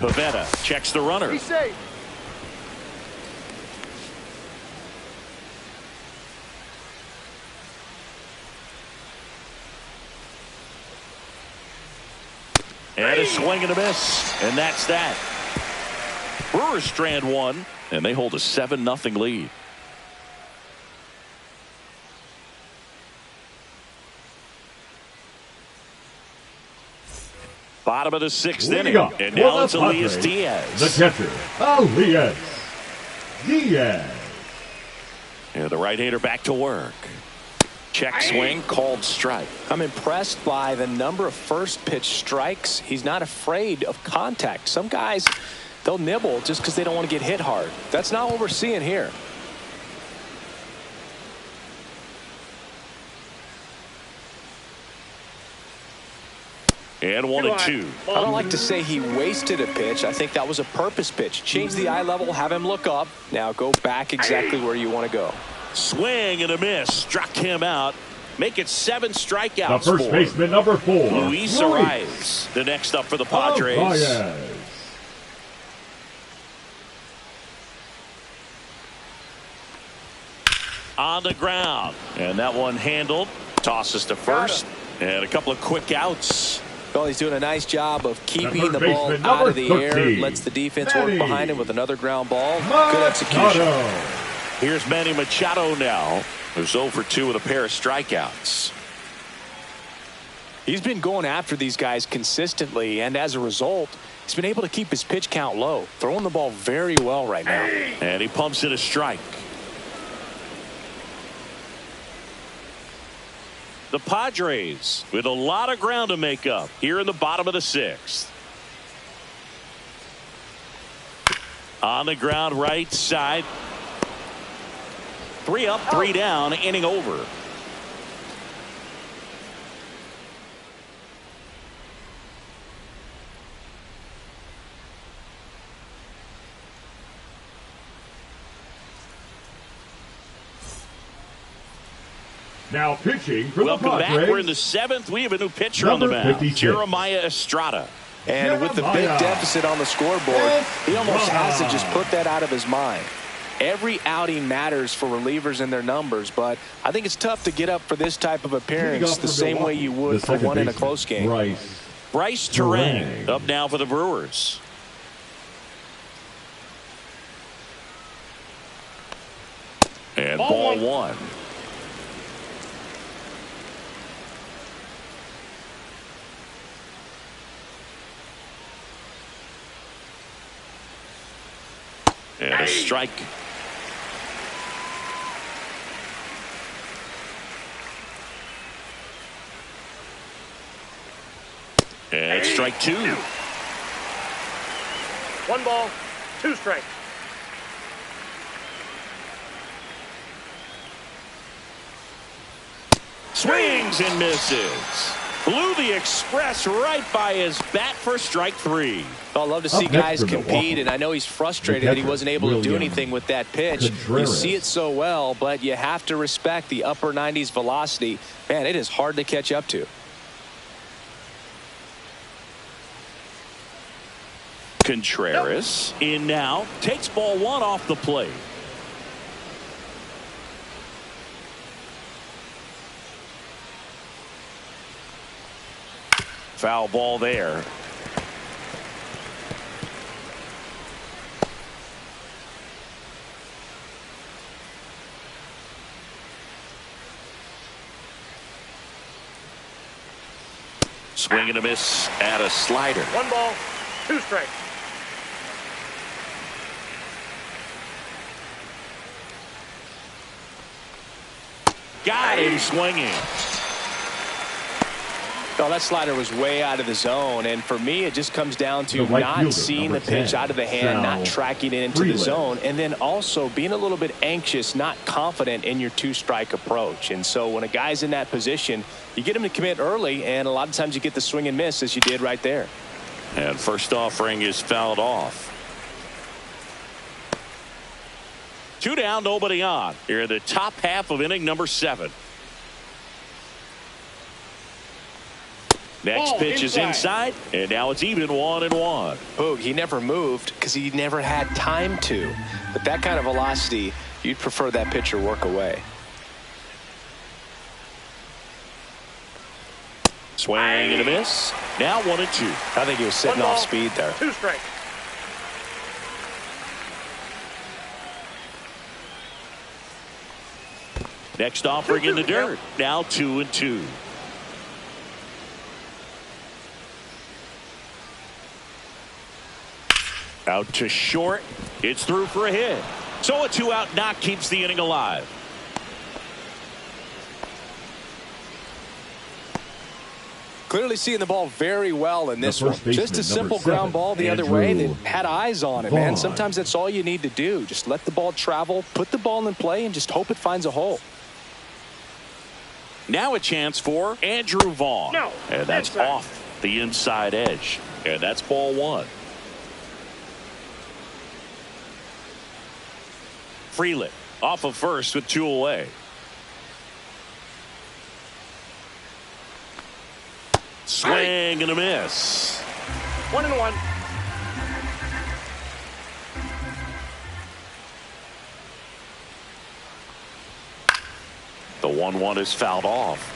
Pavetta checks the runner. Be safe. And a swing and a miss. And that's that. Brewers strand one, and they hold a 7-0 lead. Bottom of the 6th inning. And now it's Elias Diaz. The catcher, Elias Diaz. And the right-hander back to work. Check swing, called strike. I'm impressed by the number of first pitch strikes. He's not afraid of contact. Some guys, they'll nibble just because they don't want to get hit hard. That's not what we're seeing here. And 1-2. I don't like to say he wasted a pitch. I think that was a purpose pitch. Change the eye level, have him look up. Now go back exactly where you want to go. Swing and a miss. Struck him out. Make it 7 strikeouts. The first baseman, number 4. Luis Arias. The next up for the Padres. On the ground. And that one handled. Tosses to first. And a couple of quick outs. Well, he's doing a nice job of keeping the ball out of the air. Lets the defense work behind him with another ground ball. Good execution. Here's Manny Machado now, who's 0 for 2 with a pair of strikeouts. He's been going after these guys consistently, and as a result, he's been able to keep his pitch count low. Throwing the ball very well right now. And he pumps in a strike. The Padres with a lot of ground to make up here in the bottom of the 6th. On the ground, right side. 3 up, 3 down, inning over. Now pitching for Welcome the Padres. back. We're in the 7th. We have a new pitcher on the mound. Jeremiah Estrada. And with the big deficit on the scoreboard, he almost has to just put that out of his mind. Every outing matters for relievers and their numbers, but I think it's tough to get up for this type of appearance the same way you would for one in a close game. Bryce Terang up now for the Brewers. And ball one. And a strike. And strike 2. 1 ball, 2 strikes. Swings and misses. Blew the express right by his bat for strike 3. Well, I love to see guys compete, and I know he's frustrated that he wasn't able to do anything with that pitch. You see it so well, but you have to respect the upper 90s velocity. Man, it is hard to catch up to. Contreras in now, takes ball 1 off the plate. Foul ball there. Swing and a miss at a slider. 1 ball, 2 strikes. Got him swinging. Oh, that slider was way out of the zone, and for me it just comes down to not seeing the pitch out of the hand, not tracking it into the zone, and then also being a little bit anxious, not confident in your 2-strike approach. And so when a guy's in that position, you get him to commit early, and a lot of times you get the swing and miss as you did right there. And first offering is fouled off. 2 down, nobody on. Here in the top half of inning number 7. Next Ball pitch is inside, and now it's even 1-1. Boog, he never moved because he never had time to. But that kind of velocity, you'd prefer that pitcher work away. Swing and a miss. Now 1-2. I think he was sitting off speed there. 2 strikes. Next offering in the dirt. Now 2-2. Out to short. It's through for a hit. So a 2-out knock keeps the inning alive. Clearly seeing the ball very well in this one. Just a simple number 7, ground ball the other way that had eyes on it, man. Sometimes that's all you need to do. Just let the ball travel, put the ball in play, and just hope it finds a hole. Now a chance for Andrew Vaughn. No, and that's inside. off the inside edge. And that's ball 1. Freeland off of first with 2 away. Swing and a miss. 1-1. The 1-1 is fouled off.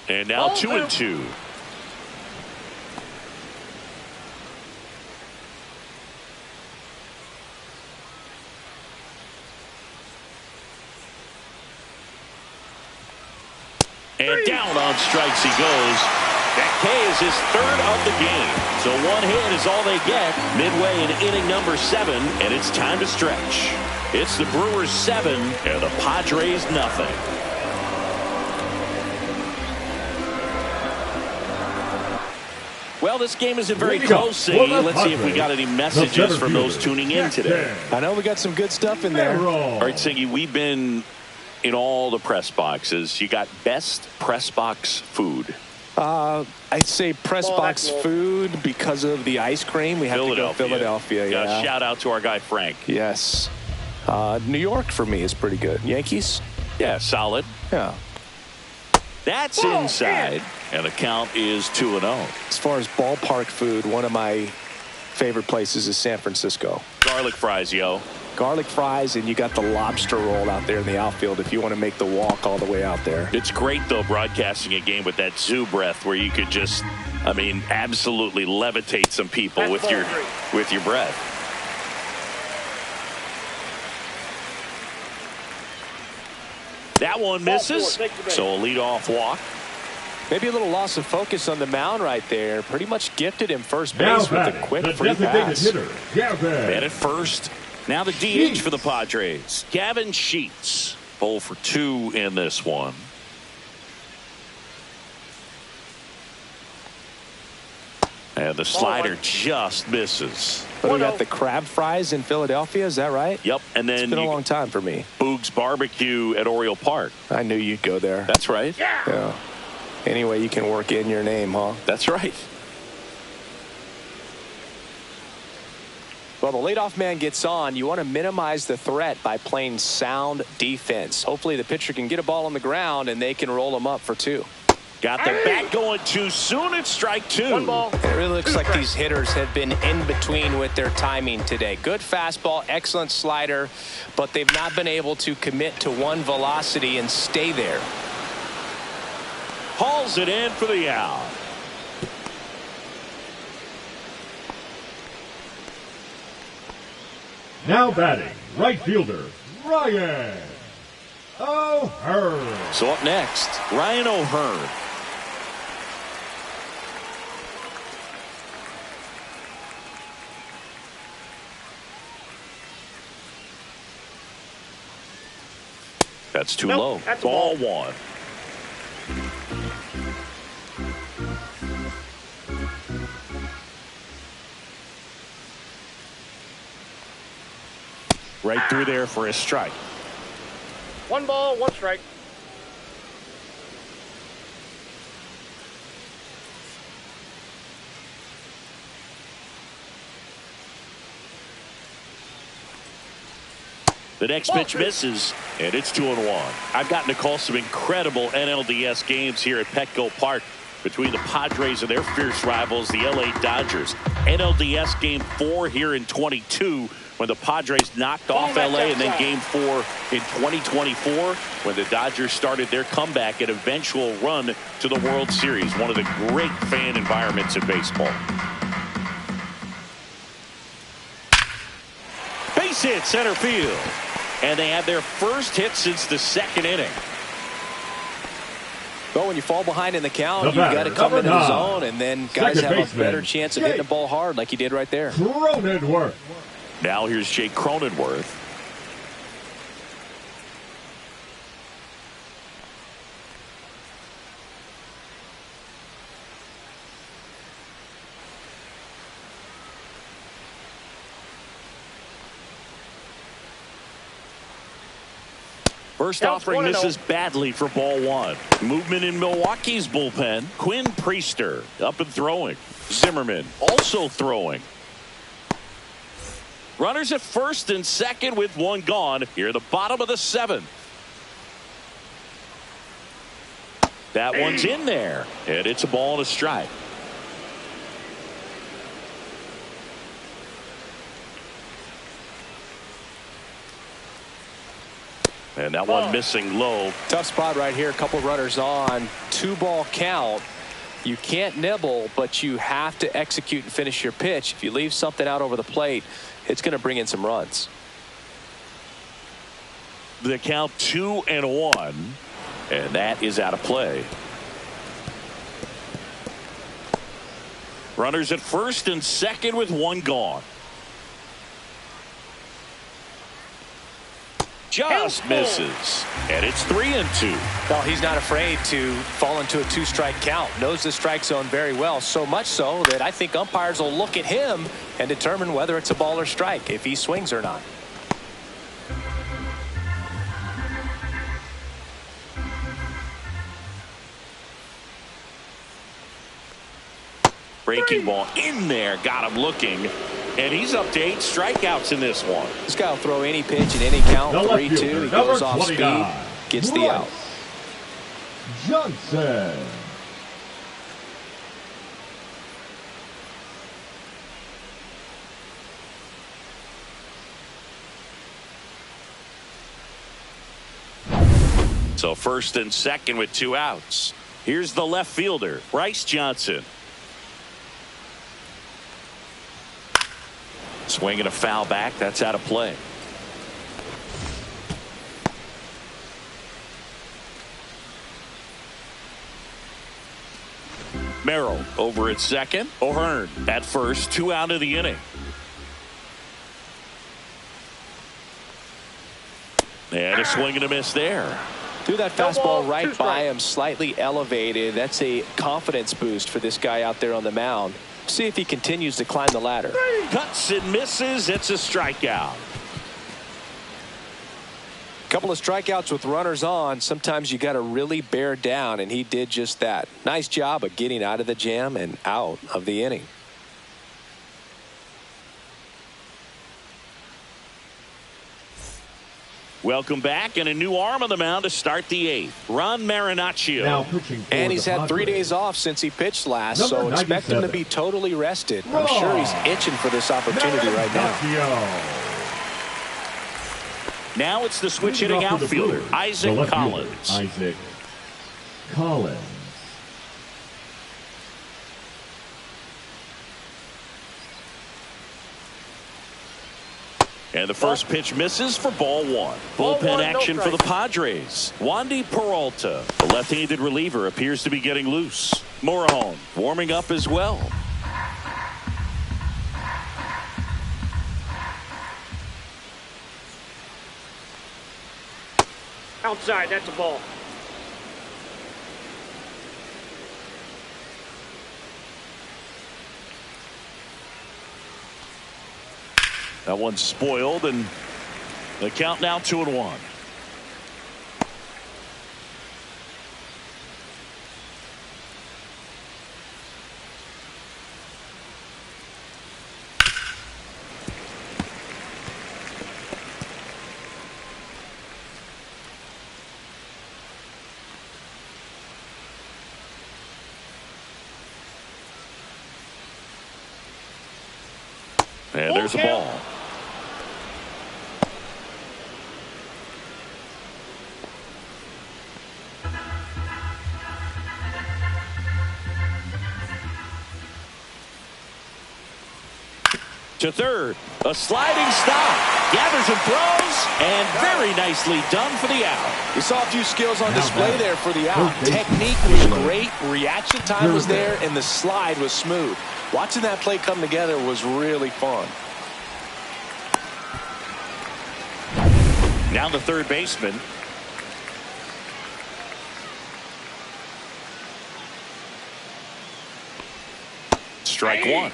And now 2-2. And down on strikes he goes. That K is his 3rd of the game. So 1 hit is all they get midway in inning number 7, and it's time to stretch. It's the Brewers 7 and the Padres nothing. Well, this game isn't very close. Let's see if we got any messages from those tuning in today. I know we got some good stuff in there. All right, Siggy, we've been in all the press boxes. You got best press box food. I'd say press box food because of the ice cream. We have to go Philadelphia. Yeah. Shout out to our guy Frank. Yes. New York for me is pretty good. Yankees? Yeah, solid. Yeah. That's inside, and the count is 2-0. As far as ballpark food, one of my favorite places is San Francisco. Garlic fries, yo. Garlic fries, and you got the lobster roll out there in the outfield if you want to make the walk all the way out there. It's great, though, broadcasting a game with that zoo breath where you could just, I mean, absolutely levitate some people with your breath. That one misses, so a leadoff walk. Maybe a little loss of focus on the mound right there. Pretty much gifted him first base with a quick free pass. Man at first. Now the DH for the Padres. Gavin Sheets. 0 for 2 in this one. And the slider just misses. But we got the crab fries in Philadelphia, is that right? Yep. And then it's been a long time for me. Boog's Barbecue at Oriole Park. I knew you'd go there. That's right. Yeah. Anyway, you can work in your name, huh? That's right. Well, the leadoff man gets on. You want to minimize the threat by playing sound defense. Hopefully the pitcher can get a ball on the ground and they can roll him up for 2. Got the bat going too soon. It's strike 2. 1 ball. It really looks like these hitters have been in between with their timing today. Good fastball, excellent slider, but they've not been able to commit to one velocity and stay there. Hauls it in for the out. Now batting, right fielder, Ryan O'Hearn. So up next, Ryan O'Hearn. That's too low. That's ball 1. Right through there for a strike. 1 ball, 1 strike. The next pitch misses, and it's 2-1. I've gotten to call some incredible NLDS games here at Petco Park between the Padres and their fierce rivals, the LA Dodgers. NLDS Game 4 here in 22 when the Padres knocked off LA, and then Game 4 in 2024 when the Dodgers started their comeback and eventual run to the World Series. One of the great fan environments in baseball. Base hit center field. And they had their first hit since the second inning. Well, when you fall behind in the count, you've got to come into the zone, and then guys have a better chance of hitting the ball hard like he did right there. Cronenworth. Now here's Jake Cronenworth. First offering misses badly for ball one. Movement in Milwaukee's bullpen. Quinn Priester up and throwing. Zimmerman also throwing. Runners at first and second with one gone. Here at the bottom of the seventh. That one's in there. And it's a ball and a strike. And that one missing low. Tough spot right here. A couple runners on. 2-ball count. You can't nibble, but you have to execute and finish your pitch. If you leave something out over the plate, it's going to bring in some runs. The count 2-1. And that is out of play. Runners at first and second with one gone. Just misses. And it's 3-2. Well, he's not afraid to fall into a 2-strike count. Knows the strike zone very well. So much so that I think umpires will look at him and determine whether it's a ball or strike, if he swings or not. Breaking ball in there. Got him looking. And he's up to 8 strikeouts in this one. This guy will throw any pitch in any count. 3-2. He goes off speed. Gets the out. Johnson. So first and second with 2 outs. Here's the left fielder, Bryce Johnson. Swinging a foul back. That's out of play. Merrill over at second. O'Hearn at first. 2 out of the inning. And a swing and a miss there. Threw that fastball right by him, slightly elevated. That's a confidence boost for this guy out there on the mound. See if he continues to climb the ladder. Cuts and misses. It's a strikeout. Couple of strikeouts with runners on. Sometimes you got to really bear down, and he did just that. Nice job of getting out of the jam and out of the inning. Welcome back, and a new arm on the mound to start the 8th. Ron Marinaccio. And he's had 3 days off since he pitched last, so expect him to be totally rested. I'm sure he's itching for this opportunity right now. Now it's the switch hitting outfielder, Isaac Collins. Isaac Collins. And the first pitch misses for ball one. Bullpen action for the Padres. Wandy Peralta, the left-handed reliever, appears to be getting loose. Morejon warming up as well. Outside, that's a ball. That one's spoiled, and the count now 2-1. there's a ball. To third, a sliding stop, gathers and throws, and very nicely done for the out. We saw a few skills on display there for the out. Technique was great, reaction time was there, and the slide was smooth. Watching that play come together was really fun. Now the third baseman. Strike one.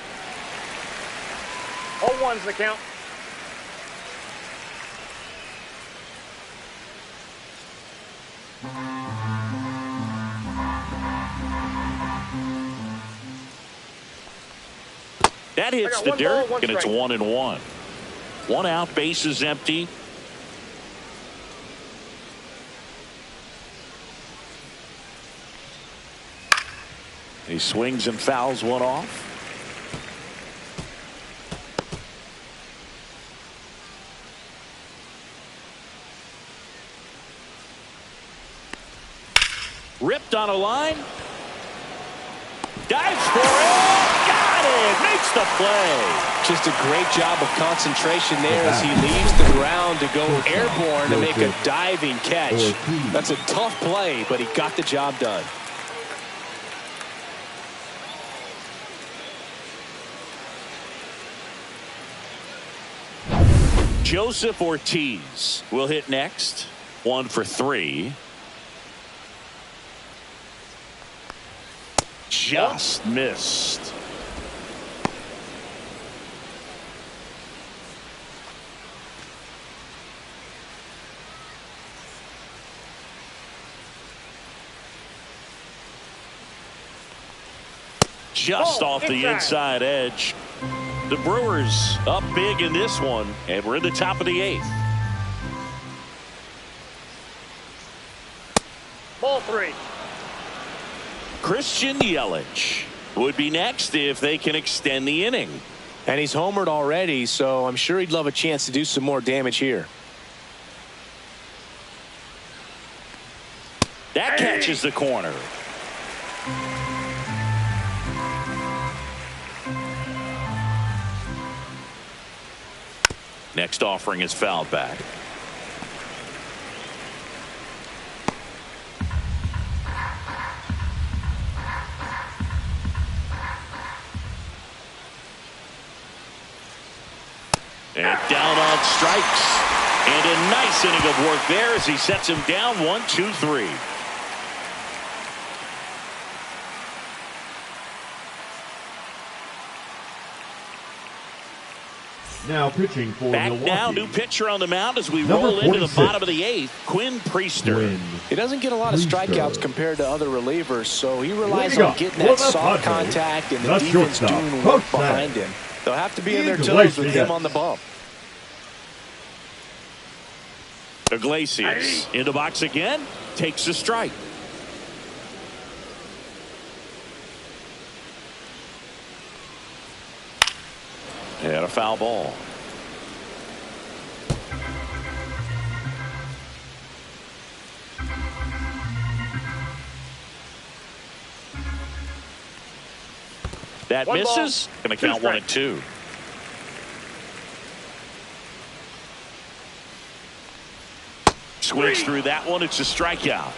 0-1's the count. That hits the dirt, and it's 1-1. One out, base is empty. He swings and fouls one off. Ripped on a line. Dives for it. Got it. Makes the play. Just a great job of concentration there as he leaves the ground to go airborne to make a diving catch. That's a tough play, but he got the job done. Joseph Ortiz will hit next. 1 for 3. Just missed. Just off the inside edge. The Brewers up big in this one, and we're in the top of the 8th. Ball 3. Christian Yelich would be next if they can extend the inning. And he's homered already, so I'm sure he'd love a chance to do some more damage here. That catches the corner. Next offering is fouled back. And down on strikes. And a nice inning of work there as he sets him down 1-2-3. Now pitching for Back Milwaukee. now, new pitcher on the mound as we Number roll into the 46. bottom of the 8th, Quinn Priester. He doesn't get a lot of strikeouts compared to other relievers, so he relies Leading on up getting for that the soft Padres, contact and the the defense shortstop, doing work Coach behind Sam. him. They'll have to be on their toes Iglesias. with him on the bump. Iglesias in the box again, takes a strike. And a foul ball. That One misses. Going to count 1-2. Swings through that one. It's a strikeout.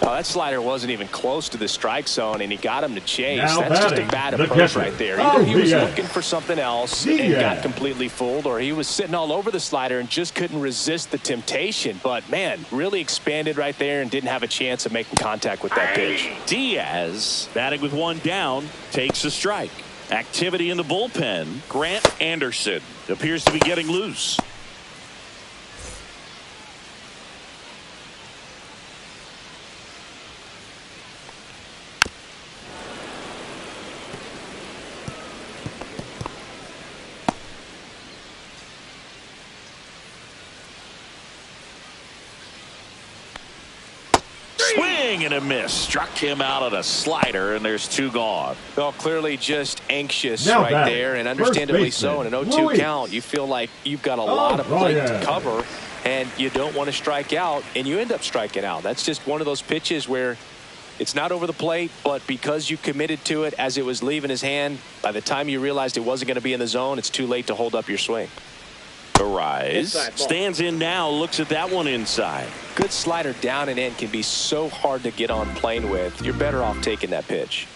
Oh, that slider wasn't even close to the strike zone, and he got him to chase. Now That's just a batting, bad the approach catcher. right there. Either he was Diaz. looking for something else and Diaz. got completely fooled, or he was sitting all over the slider and just couldn't resist the temptation. But, man, really expanded right there and didn't have a chance of making contact with that pitch. Diaz, batting with one down, takes a strike. Activity in the bullpen. Grant Anderson appears to be getting loose. Swing and a miss. Struck him out on a slider, and there's 2 gone. Well, clearly just anxious Now right batting, there, and understandably first so. In baseman, an 0-2 Louis. count, you feel like you've got a lot of plate to cover, and you don't want to strike out, and you end up striking out. That's just one of those pitches where it's not over the plate, but because you committed to it as it was leaving his hand, by the time you realized it wasn't going to be in the zone, it's too late to hold up your swing. Arise. Stands in now. Looks at that one inside. Good slider down and in can be so hard to get on plane with. You're better off taking that pitch.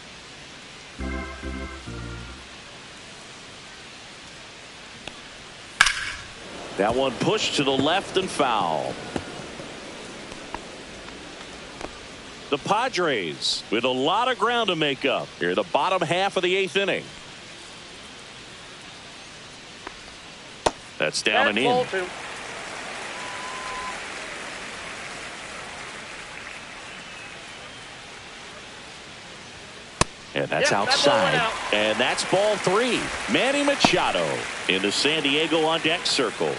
That one pushed to the left and foul. The Padres with a lot of ground to make up here in the bottom half of the 8th inning. That's down and in. Ball 2. And that's Yep, that ball outside. went out. And that's ball 3. Manny Machado into San Diego on deck circle.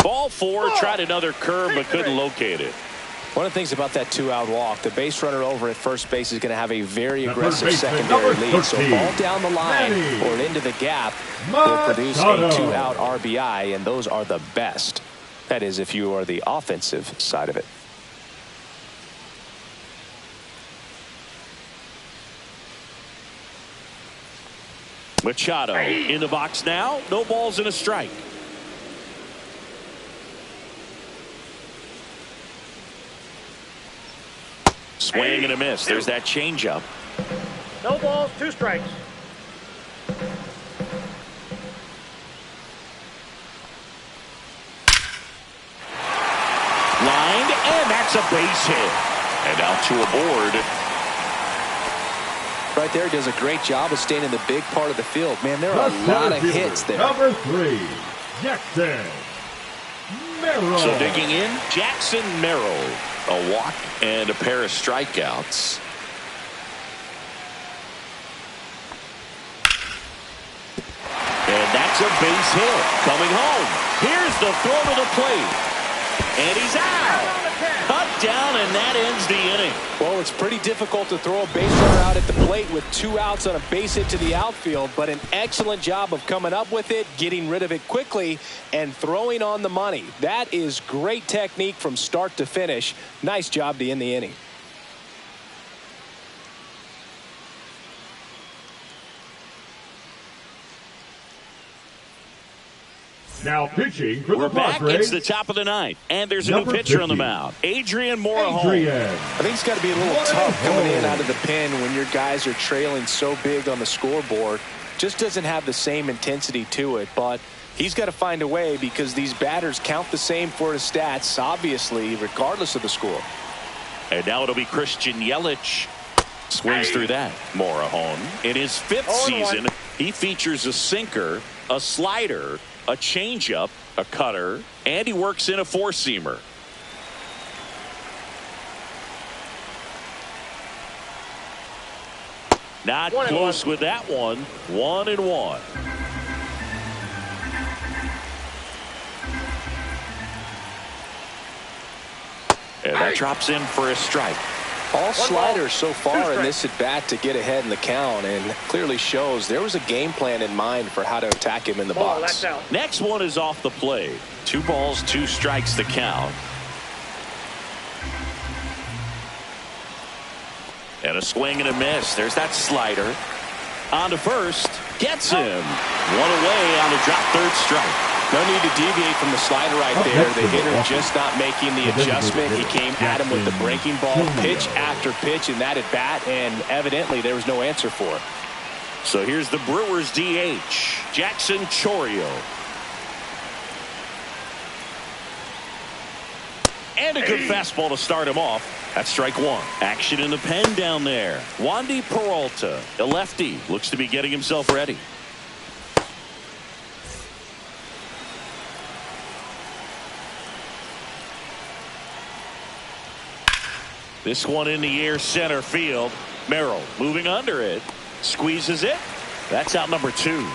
Ball 4. Tried another curve but couldn't locate it. One of the things about that 2-out walk, the base runner over at first base is going to have a very The aggressive first baseman, secondary number lead. So 13, ball down the line Manny or into the gap will produce a Machado. 2-out RBI, and those are the best. That is, if you are the offensive side of it. Machado in the box now. No balls and a strike. Swing and a miss. There's that changeup. No balls, 2 strikes. Lined, and that's a base hit. And out to a board. Right there, does a great job of staying in the big part of the field. Man, there are The a lot of center hits fielder, there. Number 3, Jackson Merrill. So digging in, Jackson Merrill. A walk and a pair of strikeouts. And that's a base hit. Coming home. Here's the throw to the plate. And he's out. Cut down, and that ends the inning. Well, it's pretty difficult to throw a base runner out at the plate with 2 outs on a base hit to the outfield, but an excellent job of coming up with it, getting rid of it quickly, and throwing on the money. That is great technique from start to finish. Nice job to end the inning. Now pitching for We're the back. Padres. It's the top of the 9th, and there's a new Number pitcher on the 50, mound, Adrian Morejon. Adrian. I think it's got to be a little tough coming in out of the pen when your guys are trailing so big on the scoreboard. Just doesn't have the same intensity to it, but he's got to find a way because these batters count the same for his stats, obviously, regardless of the score. And now it'll be Christian Yelich. Swings through that. Morejon, in his 5th season, he features a sinker, a slider, a changeup, a cutter, and he works in a 4-seamer. Not close with that one. 1-1. And that drops in for a strike. All sliders so far in this at bat to get ahead in the count, and clearly shows there was a game plan in mind for how to attack him in the box. Next one is off the plate. 2 balls, 2 strikes the count. And a swing and a miss. There's that slider. On to first. Gets him. 1 away on a drop 3rd strike. No need to deviate from the slider right there. The hitter just not making the adjustment. He came at him with the breaking ball, pitch after pitch in that at bat, and evidently there was no answer for it. So here's the Brewers DH, Jackson Chourio. And a good fastball to start him off. That's strike 1. Action in the pen down there. Wandy Peralta, a lefty, looks to be getting himself ready. This one in the air, center field. Merrill moving under it. Squeezes it. That's out number 2.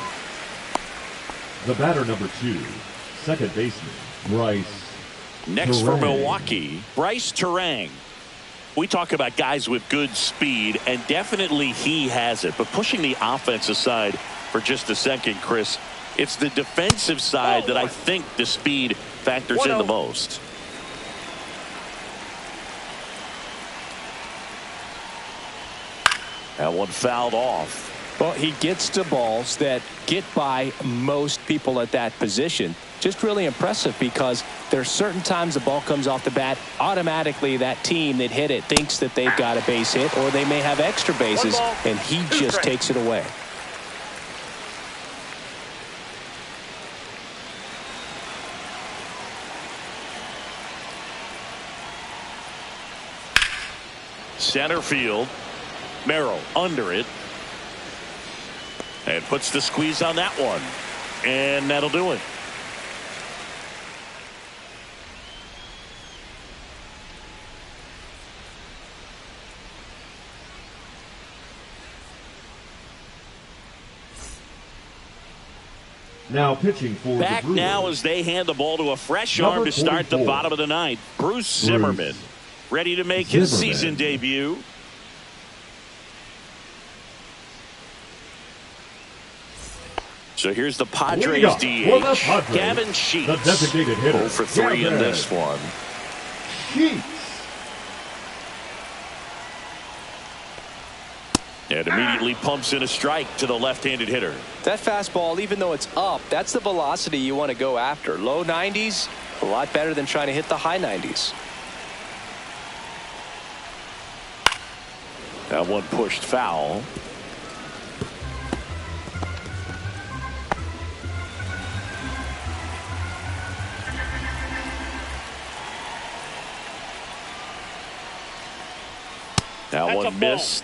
The batter number 2, second baseman, Bryce. Next for Turang. Milwaukee, Bryce Turang. We talk about guys with good speed, and definitely he has it. But pushing the offense aside for just a second, Chris, it's the defensive side that I think the speed factors in the most. That one fouled off. Well, he gets to balls that get by most people at that position. Just really impressive because there's certain times the ball comes off the bat, automatically that team that hit it thinks that they've got a base hit or they may have extra bases, and he just takes it away. Center field. Merrill under it. And puts the squeeze on that one. And that'll do it. Now pitching for Back the Brewers. now as they hand the ball to a fresh arm to start the bottom of the ninth. Bruce Zimmerman ready to make his season debut. So here's the Padres DH. Gavin Sheets. The designated hitter. 0 for 3 in this one. Sheets. And immediately pumps in a strike to the left-handed hitter. That fastball, even though it's up, that's the velocity you want to go after. Low 90s, a lot better than trying to hit the high 90s. That one pushed foul. That one missed.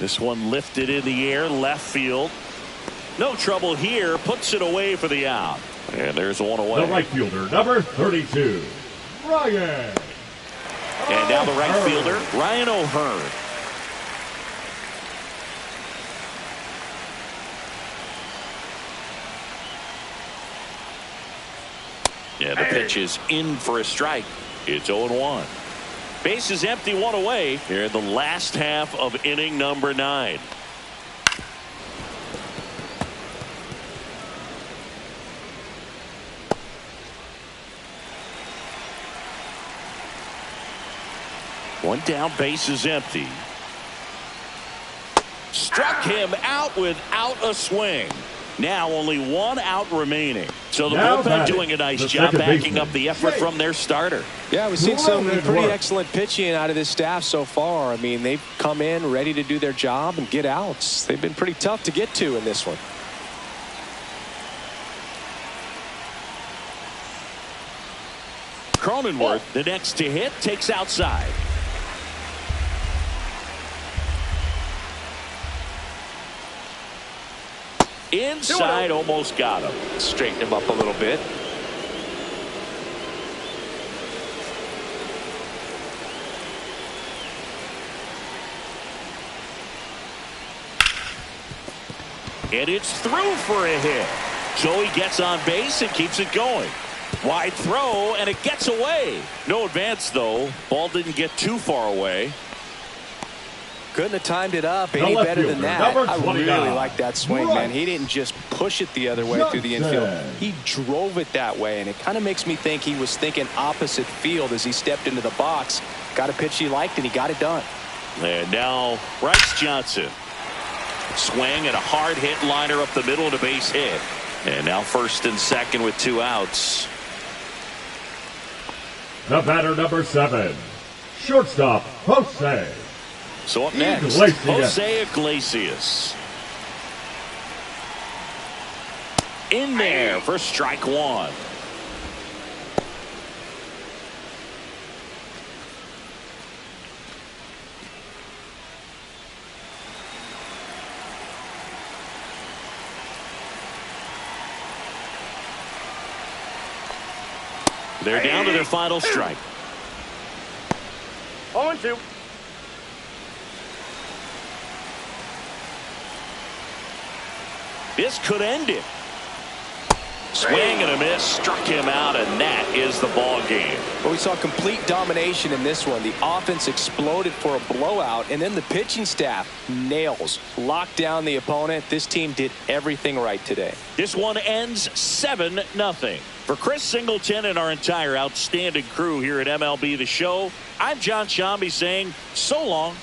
This one lifted in the air, left field. No trouble here, puts it away for the out. And there's one away. The right fielder, number 32, Ryan. And now the right fielder, Ryan O'Hearn. Yeah, the pitch is in for a strike. It's 0-1. Base is empty, one away here in the last half of inning number 9. One down, base is empty. Struck him out without a swing. Now only one out remaining. So the bullpen doing a nice job backing up the effort from their starter. Yeah, we've seen some pretty excellent pitching out of this staff so far. I mean, they've come in ready to do their job and get outs. They've been pretty tough to get to in this one. Cronenworth, the next to hit, takes outside. Inside, almost got him. Straighten him up a little bit. And it's through for a hit. So he gets on base and keeps it going. Wide throw, and it gets away. No advance, though. Ball didn't get too far away. Couldn't have timed it up any better than that. I really like that swing, man. He didn't just push it the other way through the infield. He drove it that way, and it kind of makes me think he was thinking opposite field as he stepped into the box. Got a pitch he liked, and he got it done. And now Bryce Johnson. Swing and a hard hit liner up the middle and a base hit. And now first and second with 2 outs. The batter number 7, shortstop Jose. So up next, Jose Iglesias. In there for strike 1. They're down to their final strike. 0-2. This could end it. Swing and a miss, struck him out, and that is the ball game. Well, we saw complete domination in this one. The offense exploded for a blowout, and then the pitching staff nails, locked down the opponent. This team did everything right today. This one ends 7-0. For Chris Singleton and our entire outstanding crew here at MLB The Show, I'm John Shambi saying so long.